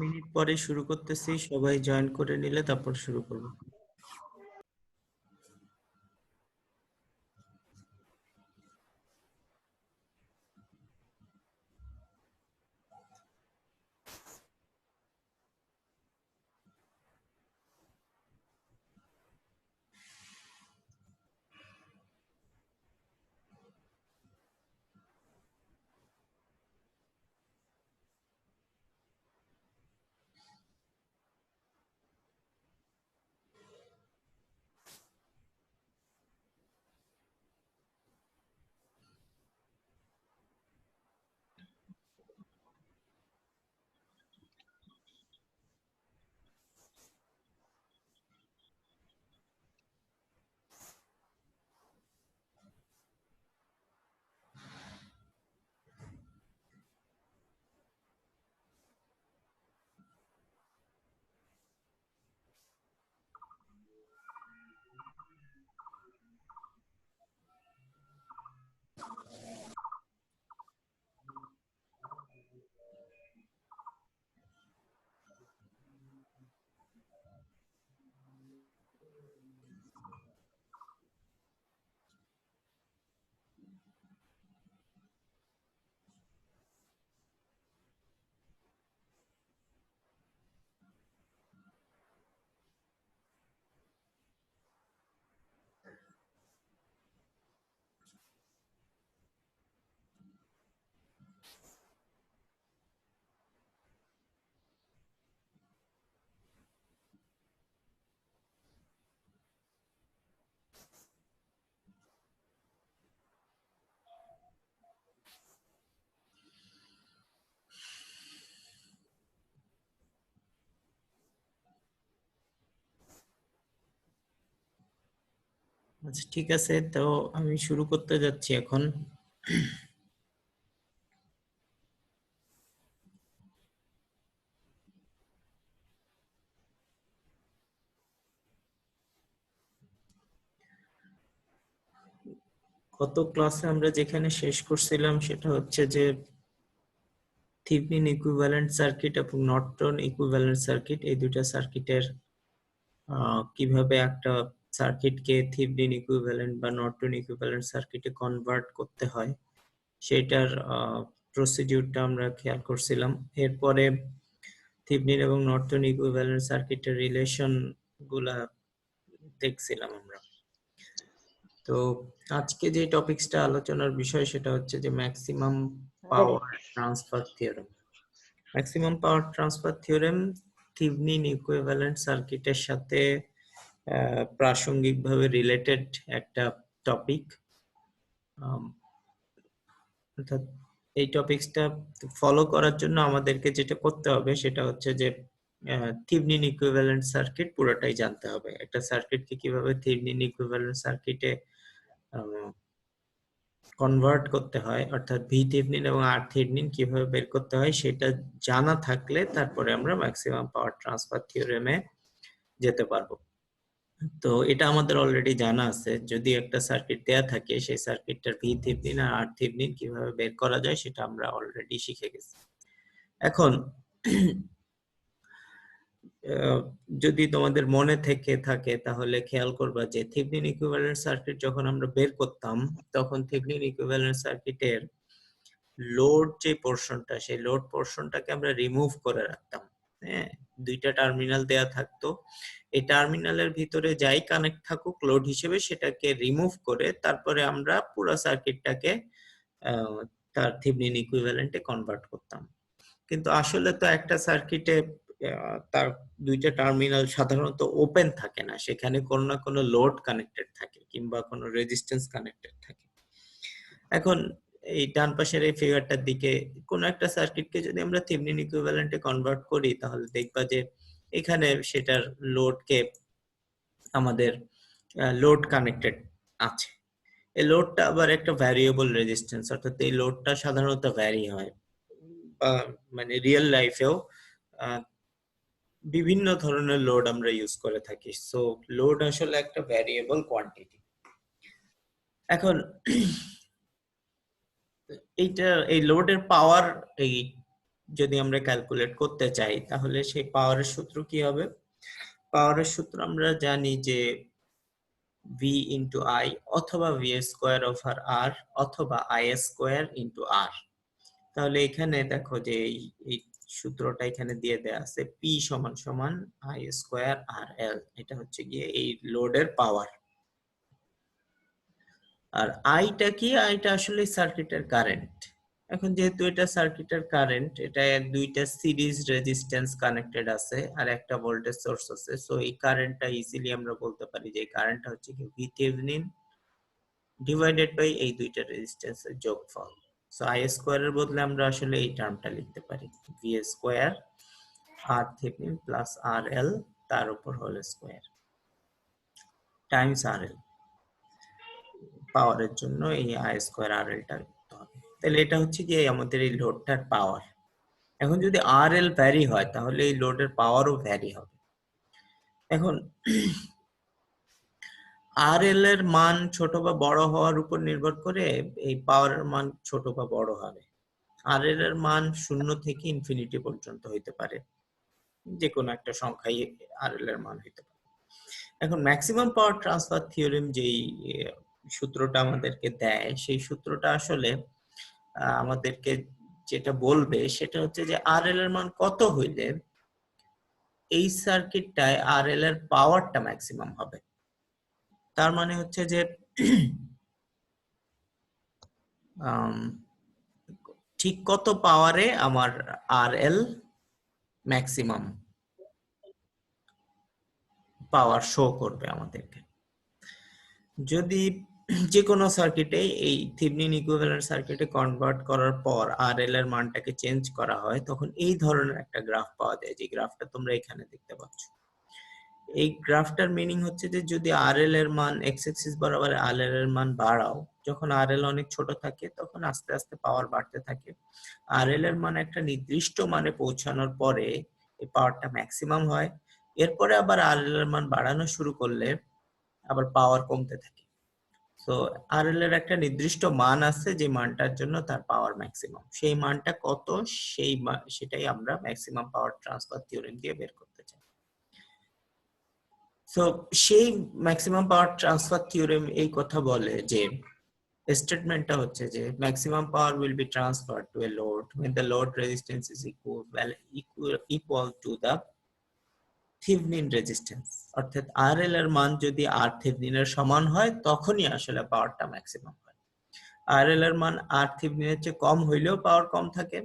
Minute পরে শুরু করতেছি, সবাই জয়েন করে নিলে তারপর শুরু করব। আচ্ছা, ঠিক আছে, তো আমি শুরু করতে যাচ্ছি এখন। গত ক্লাসে আমরা যেখানে শেষ করছিলাম সেটা হচ্ছে যে থেভেনিন ইকুইভ্যালেন্ট সার্কিট এবং নর্টন ইকুইভ্যালেন্ট সার্কিট, এই দুইটা সার্কিটের কিভাবে একটা সার্কিটকে থেভেনিন ইকুইভ্যালেন্ট বা নর্টন ইকুইভ্যালেন্ট সার্কিটে কনভার্ট করতে হয় সেটার প্রসিডিউরটা আমরা খেয়াল করছিলাম। এরপরে থেভেনিন এবং নর্টন ইকুইভ্যালেন্ট সার্কিটের রিলেশন গুলা দেখছিলাম আমরা। তো আজকে যে টপিকসটা আলোচনার বিষয় সেটা হচ্ছে যে maximum power transfer theorem. Maximum power transfer theorem Thevenin equivalent সার্কিটের সাথে প্রাসঙ্গিকভাবে রিলেটেড একটা টপিক। অর্থাৎ এই টপিকসটা ফলো করার জন্য আমাদেরকে যেটা করতে হবে সেটা হচ্ছে যে থেভেনিন ইকুইভ্যালেন্ট সার্কিট পুরোটাই জানতে হবে। একটা সার্কিটকে কিভাবে থেভেনিন ইকুইভ্যালেন্ট সার্কিটে কনভার্ট করতে হয়, অর্থাৎ ভি থেভেনিন এবং আর থেভেনিন কিভাবে বের করতে হয় সেটা জানা থাকলে তারপরে আমরা ম্যাক্সিমাম পাওয়ার ট্রান্সফার থিওরেমে যেতে পারবো। তো এটা আমাদের অলরেডি জানা আছে, যদি একটা সার্কিট দেয়া থাকে সেই সার্কিটটার ভি থেভেনিন আর আর থেভেনিন কিভাবে বের করা যায় সেটা আমরা অলরেডি শিখে গেছি। এখন যদি তোমাদের মনে থেকে থাকে তাহলে খেয়াল করবা যে থেভেনিন ইকুইভ্যালেন্ট সার্কিট যখন আমরা বের করতাম তখন থেভেনিন ইকুইভ্যালেন্ট সার্কিটের লোড যে পোরশনটা সেই লোড পোরশনটাকে আমরা রিমুভ করে রাখতাম। হ্যাঁ, দুইটা টার্মিনাল দেয়া থাকতো, এই টার্মিনালের ভিতরে যাই কানেক্ট থাকুক লোড হিসেবে সেটাকে রিমুভ করে তারপরে আমরা পুরো সার্কিটটাকে তার থেভেনিন ইকুইভ্যালেন্টে কনভার্ট করতাম। কিন্তু আসলে তো একটা সার্কিটে তার দুইটা টার্মিনাল সাধারণত ওপেন থাকে না, সেখানে কোনো না কোনো লোড কানেক্টেড থাকে কিংবা কোনো রেজিস্ট্যান্স কানেক্টেড থাকে। এখন এই ডান পাশের এই ফিগারটার দিকে কোন একটা সার্কিটকে যদি আমরা থেভেনিন ইকুইভ্যালেন্টে কনভার্ট করি তাহলে দেখবা যে এখানে সেটার লোডকে আমাদের লোড কানেক্টেড আছে। এই লোডটা আবার একটা ভ্যারিয়েবল রেজিস্ট্যান্স, অর্থাৎ এই লোডটা সাধারণত ভ্যারি হয়, বা মানে রিয়েল লাইফেও বিভিন্ন ধরনের লোড আমরা ইউজ করে থাকি। সো লোড আসলে একটা ভ্যারিয়েবল কোয়ান্টিটি। এখন এই লোডের পাওয়ার যদি আমরা ক্যালকুলেট করতে চাই তাহলে সেই পাওয়ারের সূত্র কি হবে? পাওয়ারের সূত্র আমরা জানি যে V ইন্টু I অথবা V স্কোয়ার ওভার R অথবা I স্কোয়ার ইন্টু R। তাহলে এখানে দেখো যে এই সূত্রটা এখানে দিয়ে দেয়া আছে, P সমান সমান I স্কোয়ার RL। এটা হচ্ছে গিয়ে এই লোডের পাওয়ার। আর আইটা কি? আইটা আসলে সার্কিটের কারেন্ট। এখন যেহেতু এটা সার্কিটের কারেন্ট, এটা দুইটা সিরিজ রেজিস্ট্যান্স কানেক্টেড আছে আর একটা ভোল্টেজ সোর্স আছে, সো এই কারেন্টটা ইজিলি আমরা বলতে পারি যে এই কারেন্টটা হচ্ছে কি VThevenin ডিভাইডেড বাই এই দুইটা রেজিস্ট্যান্সের যোগফল। সো আই স্কোয়ারের বদলে আমরা আসলে এই টার্মটা লিখতে পারি V square RThevenin plus RL তার উপর হোল স্কোয়ার টাইমস RL। পাওয়ারের জন্য এই আই স্কোয়ার আর এলটা লিখতে হবে। তাহলে এটা হচ্ছে কি আমাদের এই লোডটার পাওয়ার। এখন যদি আর এল ভ্যারি হয় তাহলে এই লোডের পাওয়ারও ভ্যারি হবে। এখন আর এল এর মান ছোট বা বড় হওয়ার উপর নির্ভর করে এই পাওয়ারের মান ছোট বা বড় হবে। আর এল এর মান 0 থেকে ইনফিনিটি পর্যন্ত হইতে পারে, যে কোনো একটা সংখ্যাই আর এল এর মান হইতে পারে। এখন ম্যাক্সিমাম পাওয়ার ট্রান্সফার থিওরেম যেই সূত্রটা আমাদেরকে দেয়, সেই সূত্রটা আসলে আমাদেরকে যেটা বলবে সেটা হচ্ছে যে আর এল এর মান কত হইলে এই সার্কিটটায় আর এল এর পাওয়ারটা ম্যাক্সিমাম হবে। তার মানে হচ্ছে যে ঠিক কত পাওয়ারে আমার আর এল ম্যাক্সিমাম পাওয়ার শো করবে আমাদেরকে। যদি যে কোনো সার্কিটে এই থেভেনিন ইকুইভ্যালেন্ট সার্কিটে কনভার্ট করার পর আরএল এর মানটাকে চেঞ্জ করা হয়, তখন এই ধরনের একটা গ্রাফ পাওয়া যায়, যে গ্রাফটা তোমরা এখানে দেখতে পাচ্ছ। এই গ্রাফটার মিনিং হচ্ছে যে যদি আরএল এর মান এক্স অ্যাক্সিস বরাবর আরএল এর মান বাড়াও, যখন আরএল অনেক ছোট থাকে তখন আস্তে আস্তে পাওয়ার বাড়তে থাকে। আরএল এর মান একটা নির্দিষ্ট মানে পৌঁছানোর পরে এই পাওয়ারটা ম্যাক্সিমাম হয়। এরপরে আবার আরএল এর মান বাড়ানো শুরু করলে আবার পাওয়ার কমতে থাকে। তো আরএল এর একটা নির্দিষ্ট মান আছে যে মানটার জন্য তার পাওয়ার ম্যাক্সিমাম। সেই মানটা কত সেটাই আমরা ম্যাক্সিমাম পাওয়ার ট্রান্সফার থিওরেম দিয়ে বের করতে চাই। তো সেই ম্যাক্সিমাম পাওয়ার ট্রান্সফার থিওরেম এই কথা বলে যে স্টেটমেন্টটা হচ্ছে যে maximum power will be transferred to a load when the load resistance is equal to the Thevenin resistance. অর্থাৎ আরএল এর মান যদি আর থেভেনিন এর সমান হয় তখনই আসলে পাওয়ারটা ম্যাক্সিমাম হয়। আরএল এর মান আর থেভেনিনের চেয়ে কম হইলেও পাওয়ার কম থাকে,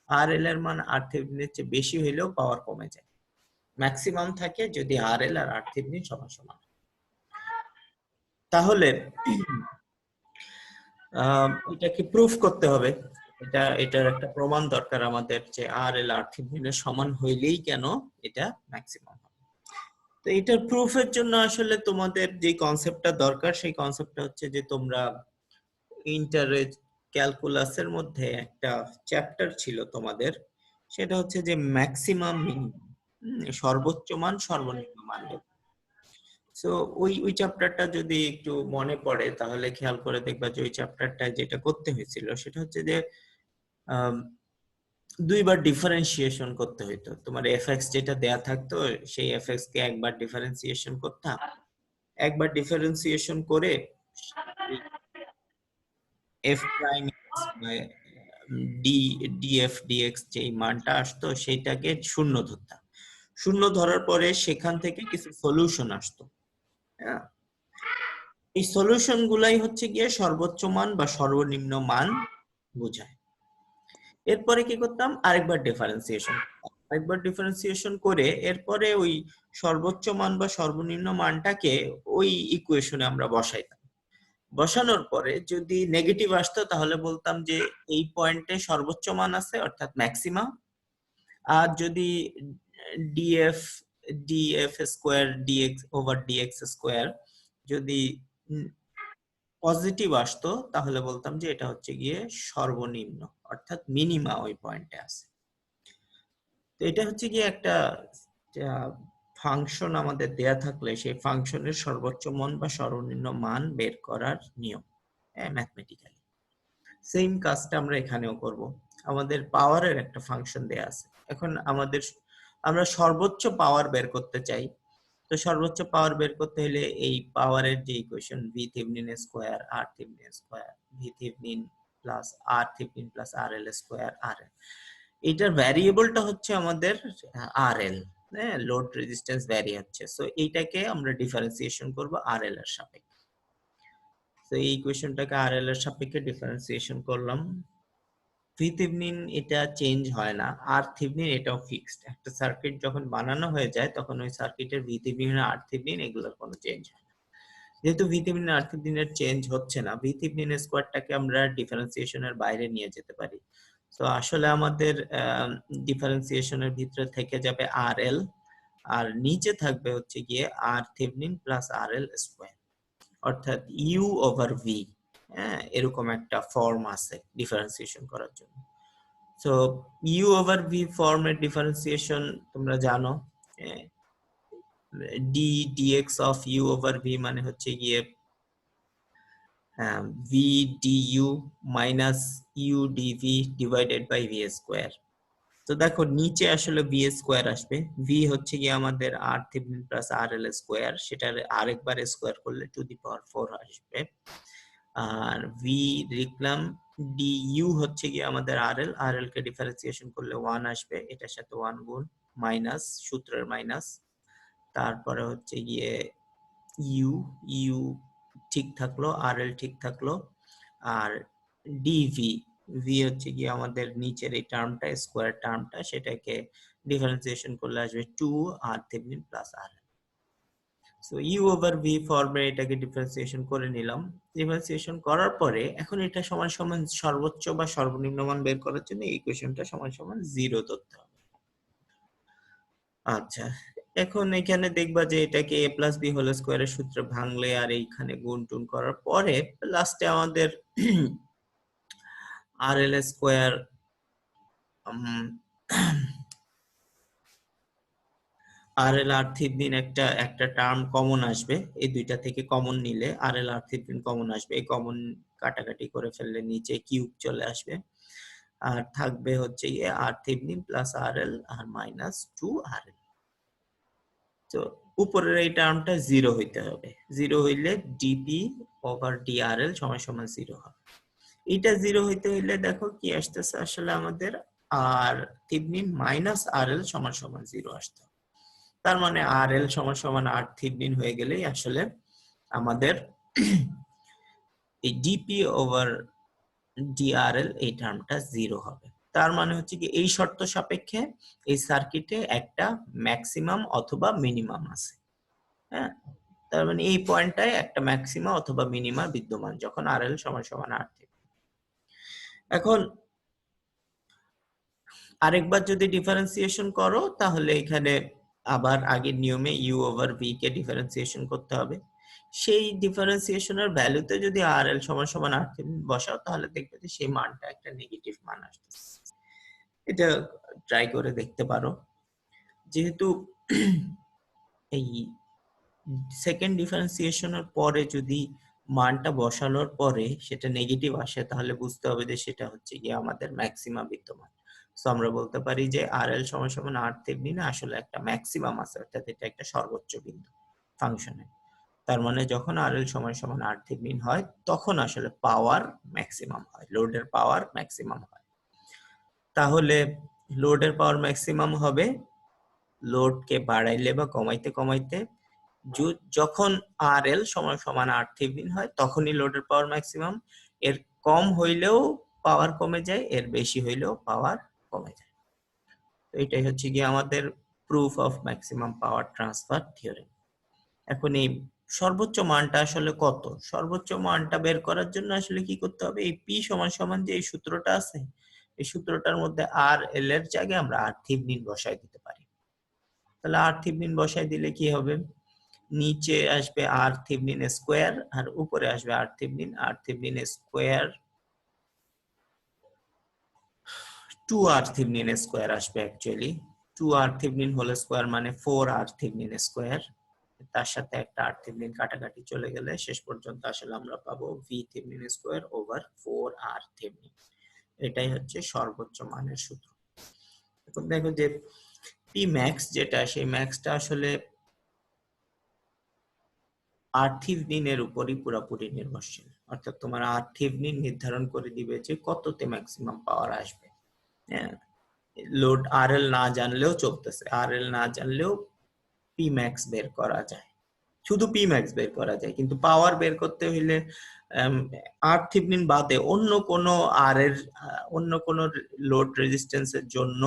আরএল এর মান আর থেভেনিনের চেয়ে বেশি হইলেও পাওয়ার কমে যায়। ম্যাক্সিমাম থাকে যদি আরএল আর আর থেভেনিন সমান সমান। তাহলে এটাকে প্রুফ করতে হবে, এটার একটা প্রমাণ দরকার আমাদের যে আরএল আর থেভেনিনের সমান হইলেই কেন এটা ম্যাক্সিমাম হবে। তো এটার প্রুফের জন্য আসলে তোমাদের যে কনসেপ্টটা দরকার সেই কনসেপ্টটা হচ্ছে যে তোমরা ইন্টারে ক্যালকুলাসের মধ্যে একটা চ্যাপ্টার ছিল তোমাদের, সেটা হচ্ছে যে ম্যাক্সিমাম মিনিমাম, সর্বোচ্চ মান সর্বনিম্ন মান। সো ওই চ্যাপ্টারটা যদি একটু মনে পড়ে তাহলে খেয়াল করে দেখবা যে ওই চ্যাপ্টারটা যেটা করতে হয়েছিল সেটা হচ্ছে যে দুইবার ডিফারেন্সিয়েশন করতে হইতো। তোমার এফএক্স যেটা দেয়া থাকতো সেই এফএক্স কে একবার ডিফারেন্সিয়েশন করতাম, একবার ডিফারেন্সিয়েশন করে f prime d df dx যে মানটা আসতো সেটাকে শূন্য ধরতাম। শূন্য ধরার পরে সেখান থেকে কিছু সলিউশন আসতো। হ্যাঁ, এই সলিউশন গুলাই হচ্ছে গিয়ে সর্বোচ্চ মান বা সর্বনিম্ন মান বোঝায়। এরপরে কি করতাম, আরেকবার ডিফারেন্সিয়েশন করে এরপরে ওই সর্বোচ্চ মান বা সর্বনিম্ন মানটাকে ওই ইকুয়েশনে আমরা বসাইতাম। বসানোর পরে যদি নেগেটিভ আসতো তাহলে বলতাম যে এই পয়েন্টে সর্বোচ্চ মান আছে অর্থাৎ ম্যাক্সিমাম। আর যদি df df square dx over dx square যদি পজিটিভ আসতো তাহলে বলতাম যে এটা হচ্ছে গিয়ে সর্বনিম্ন অর্থাৎ মিনিমা ওই পয়েন্টে আছে। তো এটা হচ্ছে গিয়ে একটা ফাংশন আমাদের দেয়া থাকলে সেই ফাংশনের সর্বোচ্চ মান বা সর্বনিম্ন মান বের করার নিয়ম, ম্যাথমেটিক্যালি। সেম কাজটা আমরা এখানেও করব। আমাদের পাওয়ারের একটা ফাংশন দেয়া আছে। এখন আমরা সর্বোচ্চ পাওয়ার বের করতে চাই। তো সর্বোচ্চ পাওয়ার বের করতে হলে এই পাওয়ারের যে equation V Thevenin square R Thevenin square, V Thevenin plus R Thevenin plus R L square R L, এটার ভ্যারিয়েবলটা হচ্ছে আমাদের আর এল, হ্যাঁ, লোড রেজিস্ট্যান্স ভ্যারি হচ্ছে। সো এইটাকে আমরা ডিফারেন্সিয়েশন করব আর এল এর সাপেক্ষে। তো এই ইকুয়েশনটাকে আর এল এর সাপেক্ষে ডিফারেন্সিয়েশন করলাম। ভি থেভেনিন এটা চেঞ্জ হয় না, আর থেভেনিন এটাও ফিক্সড। একটা সার্কিট যখন বানানো হয়ে যায় তখন ওই সার্কিটের ভি থেভেনিন আর থেভেনিন এগুলোর কোনো চেঞ্জ হয় না। যেহেতু ভি থেভেনিন আর থেভেনিনের চেঞ্জ হচ্ছে না, ভি থেভেনিন স্কোয়ারটাকে আমরা ডিফারেন্সিয়েশনের বাইরে নিয়ে যেতে পারি। তো আসলে আমাদের ডিফারেন্সিয়েশনের ভিতরে থেকে যাবে আর এল, আর নিচে থাকবে হচ্ছে গিয়ে R Thevenin plus R L square, অর্থাৎ ইউ ওভার ভি। হ্যাঁ, এরকম একটা ফর্ম আছে ডিফারেন্সিয়েশন করার জন্য। সো ইউ ওভার ভি ফর্মের ডিফারেন্সিয়েশন তোমরা জানো, d dx of u over v মানে হচ্ছে গিয়ে v du minus u dv divided by v square. তো দেখো নিচে আসলে ভি স্কোয়ার আসবে, ভি হচ্ছে গিয়ে আমাদের আর Thevenin plus R L square, সেটার আরেকবার স্কোয়ার করলে টু দি পাওয়ার 4 আসবে। আর ভি লিখলাম, ডি ইউ হচ্ছে গিয়ে আমাদের আর এল কে ডিফারেন্সিয়েশন করলে 1 আসবে, এটার সাথে 1 গুণ মাইনাস সূত্রের মাইনাস, তারপরে হচ্ছে গিয়ে ইউ ইউ ঠিক থাকলো, আর এল ঠিক থাকলো, আর ডিভি ভি হচ্ছে গিয়ে আমাদের নিচের এই টার্মটা স্কোয়ার টার্মটা, সেটাকে ডিফারেন্সিয়েশন করলে আসবে 2 R Thevenin plus R. So u over v ফর্মে এটাকে ডিফারেন্সিয়েশন করে নিলাম। ডিফারেন্সিয়েশন করার পরে এখন এটা সমান সমান সর্বোচ্চ বা সর্বনিম্ন মান বের করার জন্য এই ইকুয়েশনটা সমান সমান 0 ধরতে হবে। আচ্ছা, এখন এখানে দেখবা যে এটাকে a প্লাস বি হোল স্কোয়ারের সূত্রে ভাঙলে আর এইখানে গুণ টুন করার পরে লাস্টে আমাদের আর এল স্কোয়ার আর এল আর থেভেনিন একটা টার্ম কমন আসবে, এই দুইটা থেকে কমন নিলে আর এল আর থেভেনিন কমন আসবে, এই কমন কাটাকাটি করে ফেললে নিচে কিউব চলে আসবে, আর থাকবে হচ্ছে গিয়ে আর থেভেনিন প্লাস আর এল আর মাইনাস 2 আর এল। তো উপরের এই টার্মটা 0 হইতে হবে, 0 হইলে ডিপি ওভার ডিআরএল সমান সমান 0 হবে। এটা 0 হইতে হইলে দেখো কি আসতেছে আসলে আমাদের আর থেভেনিন মাইনাস আর এল সমান সমান 0 আসতে হবে। তার মানে আর এল সমান সমান আর থেভেনিন হয়ে গেলেই আসলে আমাদের এই ডিপি ওভার ডিআরএল এই টার্মটা 0 হবে। তার মানে হচ্ছে কি এই শর্ত সাপেক্ষে এই সার্কিটে একটা ম্যাক্সিমাম অথবা মিনিমাম আছে। হ্যাঁ, তার মানে এই পয়েন্টটায় একটা ম্যাক্সিমা অথবা মিনিমা বিদ্যমান যখন আর এল সমান সমান আর থেকে। এখন আরেকবার যদি ডিফারেন্সিয়েশন করো তাহলে এখানে আবার আগের নিয়মে ইউ ওভার ভি কে ডিফারেন্সিয়েশন করতে হবে। সেই ডিফারেন্সিয়েশনের ভ্যালুতে যদি আর এল সমান সমান আর বসাও তাহলে দেখবে যে সেই মানটা একটা নেগেটিভ মান আসতেছে। এটা ট্রাই করে দেখতে পারো। যেহেতু এই সেকেন্ড ডিফারেন্সিয়েশনের পরে যদি মানটা বসানোর পরে সেটা নেগেটিভ আসে তাহলে বুঝতে হবে যে সেটা হচ্ছে গিয়ে আমাদের ম্যাক্সিমা বিদ্যমান। সো আমরা বলতে পারি যে আর এল সমান সমান আর থেভেনিন আসলে একটা ম্যাক্সিমাম আছে, অর্থাৎ এটা একটা সর্বোচ্চ বিন্দু ফাংশনে। তার মানে যখন আর এল সমান সমান আর থেভেনিন হয় তখন আসলে পাওয়ার ম্যাক্সিমাম হয়, লোডের পাওয়ার ম্যাক্সিমাম হয়। তাহলে লোডের পাওয়ার ম্যাক্সিমাম হবে লোডকে বাড়াইলে বা কমাইতে কমাইতে যখন আর এল সমান সমান আর থেভেনিন হয় তখনই লোডের পাওয়ার ম্যাক্সিমাম। এর কম হইলেও পাওয়ার কমে যায়, এর বেশি হইলেও পাওয়ার কমে যায়। তো এটাই হচ্ছে গিয়ে আমাদের proof of maximum power transfer theorem. এখন এই সর্বোচ্চ মানটা আসলে কত, সর্বোচ্চ মানটা বের করার জন্য আসলে কি করতে হবে, এই পি সমান সমান যে এই সূত্রটা আছে এই সূত্রটার মধ্যে আর এল এর জায়গায় আমরা আর থেভেনিন বসাই দিতে পারি। তাহলে আর থেভেনিন বসাই দিলে কি হবে, নিচে আসবে আর থেভেনিন স্কোয়ার আর উপরে আসবে R Thevenin square 2 R Thevenin square আসবে actually. 2r Thevenin whole square মানে 4r থেভনিন স্কয়ার, তার সাথে একটা r থেভনিন কাটাকাটি চলে গেলে শেষ পর্যন্ত আসলে আমরা পাবো v Thevenin square over 4r Thevenin. এটাই হচ্ছে সর্বোচ্চ মানের সূত্র। এখন দেখো যে p max যেটা, সেই ম্যাক্সটা আসলে r থেভনিনের উপরই পুরোপুরি নির্ভরশীল, অর্থাৎ তোমার r থেভনিন নির্ধারণ করে দিবে যে কততে ম্যাক্সিমাম পাওয়ার আসবে। হ্যাঁ, লোড RL না জানলেও চলতেছে, RL না জানলেও p max বের করা যায়, শুধু p max বের করা যায়, কিন্তু পাওয়ার বের করতে হইলে r থেভনিন বাদে অন্য কোনো r এর অন্য কোনো লোড রেজিস্ট্যান্সের জন্য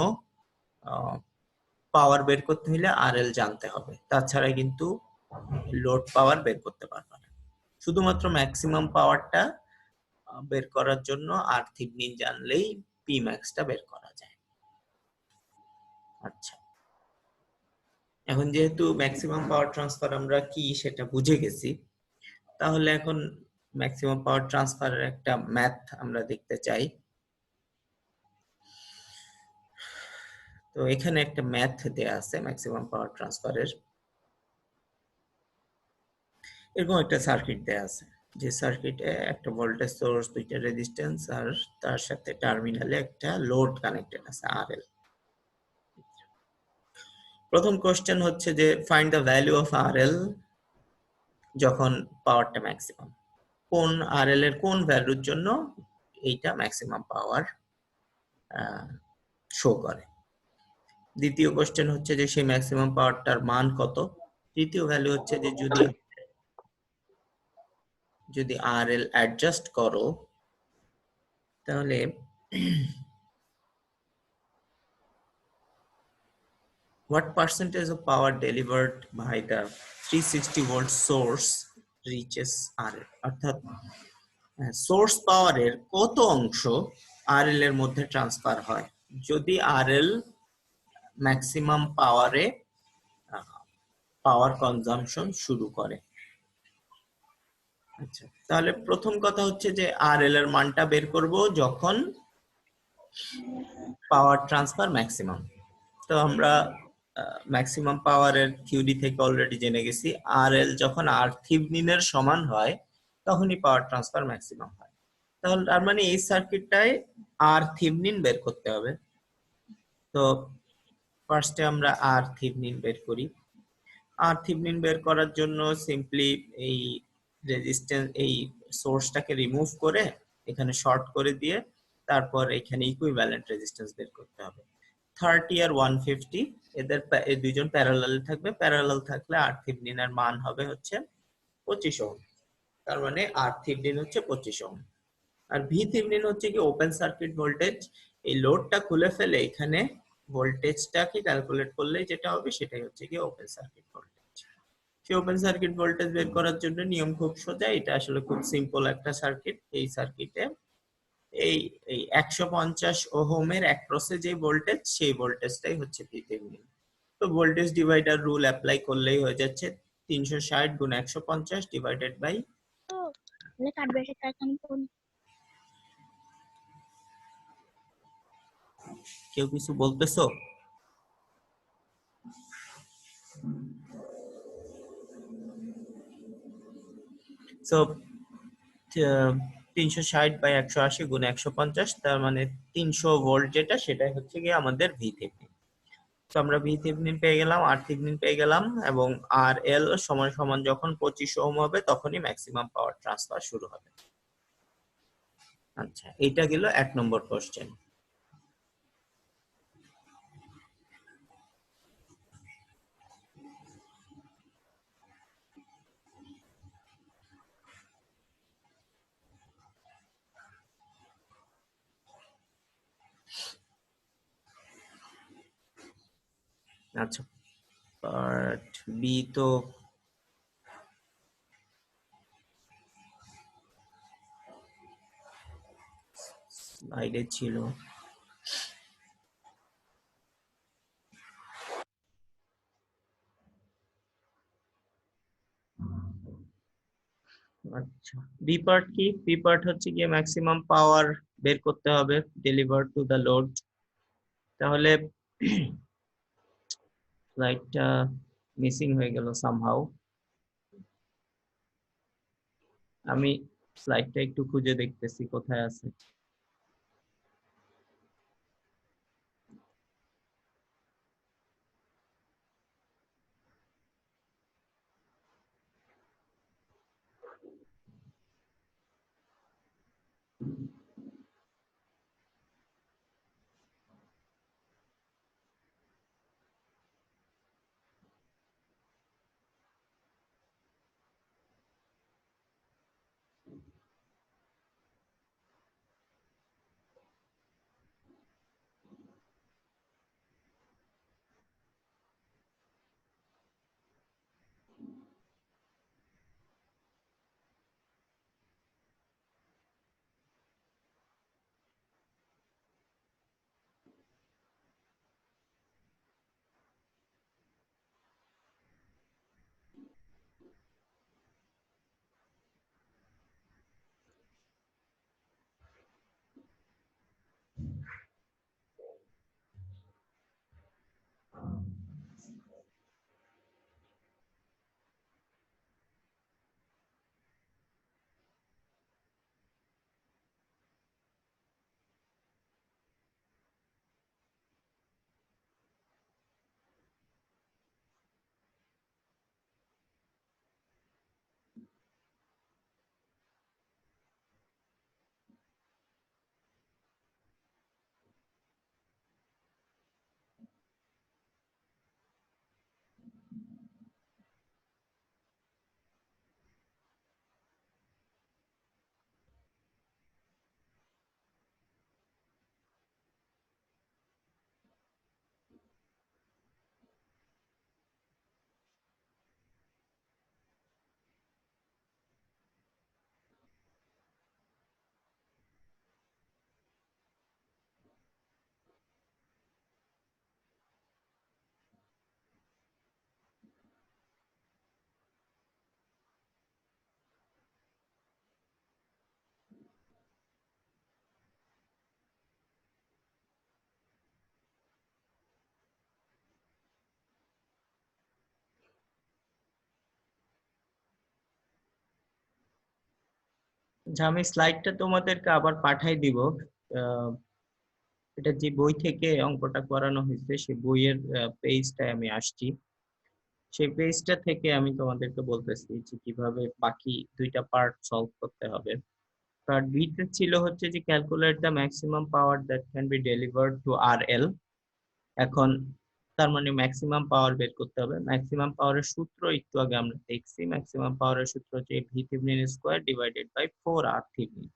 পাওয়ার বের করতে হলে RL জানতে হবে, তাছাড়া কিন্তু লোড পাওয়ার বের করতে পারবে না। শুধুমাত্র ম্যাক্সিমাম পাওয়ারটা বের করার জন্য r থেভনিন জানলেই p max টা বের করা যায়। আচ্ছা, এখন যেহেতু ম্যাক্সিমাম পাওয়ার ট্রান্সফার আমরা কি সেটা বুঝে গেছি, তাহলে এখন ম্যাক্সিমাম পাওয়ার ট্রান্সফারের একটা ম্যাথ আমরা দেখতে চাই। তো এখানে একটা ম্যাথ দেয়া আছে ম্যাক্সিমাম পাওয়ার ট্রান্সফারের। এরকম একটা সার্কিট দেয়া আছে, যে সার্কিটে একটা ভোল্টেজ সোর্স, দুইটা রেজিস্ট্যান্স আর তার সাথে টার্মিনালে একটা লোড কানেক্টেড আছে RL। প্রথম কোশ্চেন হচ্ছে যে find the value of RL যখন পাওয়ারটা ম্যাক্সিমাম, কোন RL এর কোন ভ্যালুর জন্য এইটা ম্যাক্সিমাম পাওয়ার শো করে। দ্বিতীয় কোশ্চেন হচ্ছে যে সেই ম্যাক্সিমাম পাওয়ারটার মান কত। তৃতীয় ভ্যালু হচ্ছে যে যদি RL অ্যাডজাস্ট করো তাহলে what percentage of power delivered by the 360 volt source reaches RL, অর্থাৎ সোর্স পাওয়ারের কত অংশ RL এর মধ্যে ট্রান্সফার হয় যদি RL ম্যাক্সিমাম পাওয়ারে পাওয়ার কনজাম্পশন শুরু করে। আচ্ছা, তাহলে প্রথম কথা হচ্ছে যে RL এর মানটা বের করব যখন পাওয়ার ট্রান্সফার ম্যাক্সিমাম। তো আমরা ম্যাক্সিমাম পাওয়ারের থিওরি থেকে অলরেডি জেনে গেছি RL যখন R থেভনিনের সমান হয় তখনই পাওয়ার ট্রান্সফার ম্যাক্সিমাম হয়। তাহলে তার মানে এই সার্কিটটায় R থেভনিন বের করতে হবে। তো ফার্স্টে আমরা R থেভনিন বের করি। R থেভনিন বের করার জন্য সিম্পলি এই রেজিস্ট্যান্স, এই সোর্সটাকে রিমুভ করে এখানে শর্ট করে দিয়ে তারপর এখানে ইকুইভ্যালেন্ট রেজিস্ট্যান্স বের করতে হবে। 30 আর 150 এদের এই দুইজন প্যারালাল থাকবে, প্যারালাল থাকলে R থেভনিন এর মান হবে হচ্ছে 25 ওহম। তার মানে R থেভনিন হচ্ছে 25 ওহম। আর V থেভনিন হচ্ছে কি ওপেন সার্কিট ভোল্টেজ। এই লোডটা খুলে ফেলে এখানে ভোল্টেজটাকে ক্যালকুলেট করলে যেটা হবে সেটাই হচ্ছে কি ওপেন সার্কিট ভোল্টেজ। সেই ওপেন সার্কিট ভোল্টেজ বের করার জন্য নিয়ম খুব সোজা, এটা আসলে খুব সিম্পল একটা সার্কিট। এই সার্কিটে এই এই 150 ওহমের অ্যাক্রসে যে ভোল্টেজ, সেই ভোল্টেজটাই হচ্ছে V থেভনিন। তো ভোল্টেজ ডিভাইডার রুল অ্যাপ্লাই করলেই হয়ে যাচ্ছে 360 গুণ 150 ডিভাইডেড বাই কেউ কিছু বলতেছো? সো 360 বাই 180 গুণ 150, তার মানে 300 ভোল্ট যেটা, সেটাই হচ্ছে গিয়ে আমাদের ভি থেভনিন। তো আমরা ভি থেভনিন পেয়ে গেলাম, আর থেভনিন পেয়ে গেলাম, এবং আর এল সমান সমান যখন 25 ওহম হবে তখনই ম্যাক্সিমাম পাওয়ার ট্রান্সফার শুরু হবে। আচ্ছা, এইটা গেল 1 নম্বর কোশ্চেন। আচ্ছা, পার্ট বি তো স্লাইডে ছিল। আচ্ছা, বি পার্ট কি? বি পার্ট হচ্ছে গিয়ে ম্যাক্সিমাম পাওয়ার বের করতে হবে ডেলিভার টু দ্য লোড। তাহলে স্লাইডটা মিসিং হয়ে গেল সামহাউ। আমি স্লাইডটা একটু খুঁজে দেখতেছি কোথায় আছে। আচ্ছা, আমি স্লাইডটা তোমাদেরকে আবার পাঠাই দিব। আহ, এটা যে বই থেকে অঙ্কটা করানো হয়েছে সেই বইয়ের পেজটায় আমি আসছি। সেই পেজটা থেকে আমি তোমাদেরকে বলতেছি যে কিভাবে বাকি দুইটা পার্ট সলভ করতে হবে। পার্ট বি তে ছিল হচ্ছে যে calculate the maximum power that can be delivered to R L. এখন তার মানে ম্যাক্সিমাম পাওয়ার বের করতে হবে। ম্যাক্সিমাম পাওয়ারের সূত্র একটু আগে আমরা দেখছি। ম্যাক্সিমাম পাওয়ারের সূত্র হচ্ছে V Thevenin square divided by 4 R Thevenin,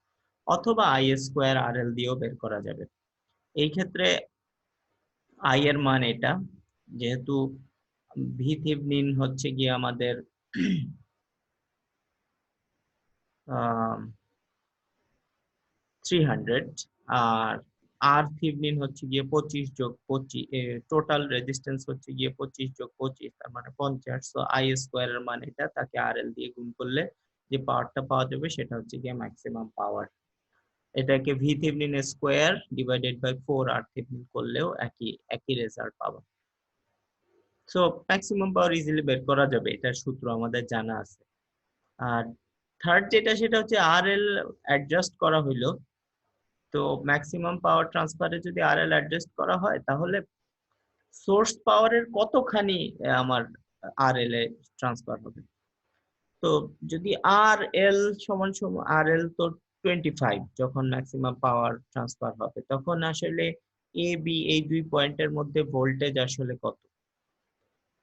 অথবা আই স্কয়ার আর এল দিয়েও বের করা যাবে। এই ক্ষেত্রে আই এর মান এটা, যেহেতু ভি থেভেনিন হচ্ছে গিয়ে আমাদের 300, আর আর থেভেনিন হচ্ছে গিয়ে 25 যোগ 25, টোটাল রেজিস্ট্যান্স হচ্ছে গিয়ে 25 যোগ 25, তার মানে 50। তো আই স্কোয়ার এর মান এটা, তাকে আর এল দিয়ে গুণ করলে যে পাওয়ারটা পাওয়া যাবে সেটা হচ্ছে গিয়ে ম্যাক্সিমাম পাওয়ার। এটাকে V Thevenin square divided by 4 R Thevenin করলেও একই একই রেজাল্ট পাবো। সো ম্যাক্সিমাম পাওয়ার ইজিলি বের করা যাবে, এটার সূত্র আমাদের জানা আছে। আর থার্ড যেটা, সেটা হচ্ছে আর এল অ্যাডজাস্ট করা হইলো। তো ম্যাক্সিমাম পাওয়ার ট্রান্সফারে যদি আর এল অ্যাডজাস্ট করা হয়, তাহলে সোর্স পাওয়ারের কতখানি আমার আর এল এ ট্রান্সফার হবে। তো যদি আর এল সমান সমান আর এল তো 25 যখন ম্যাক্সিমাম পাওয়ার ট্রান্সফার হবে, তখন আসলে এ বি এই দুই পয়েন্টের মধ্যে ভোল্টেজ আসলে কত?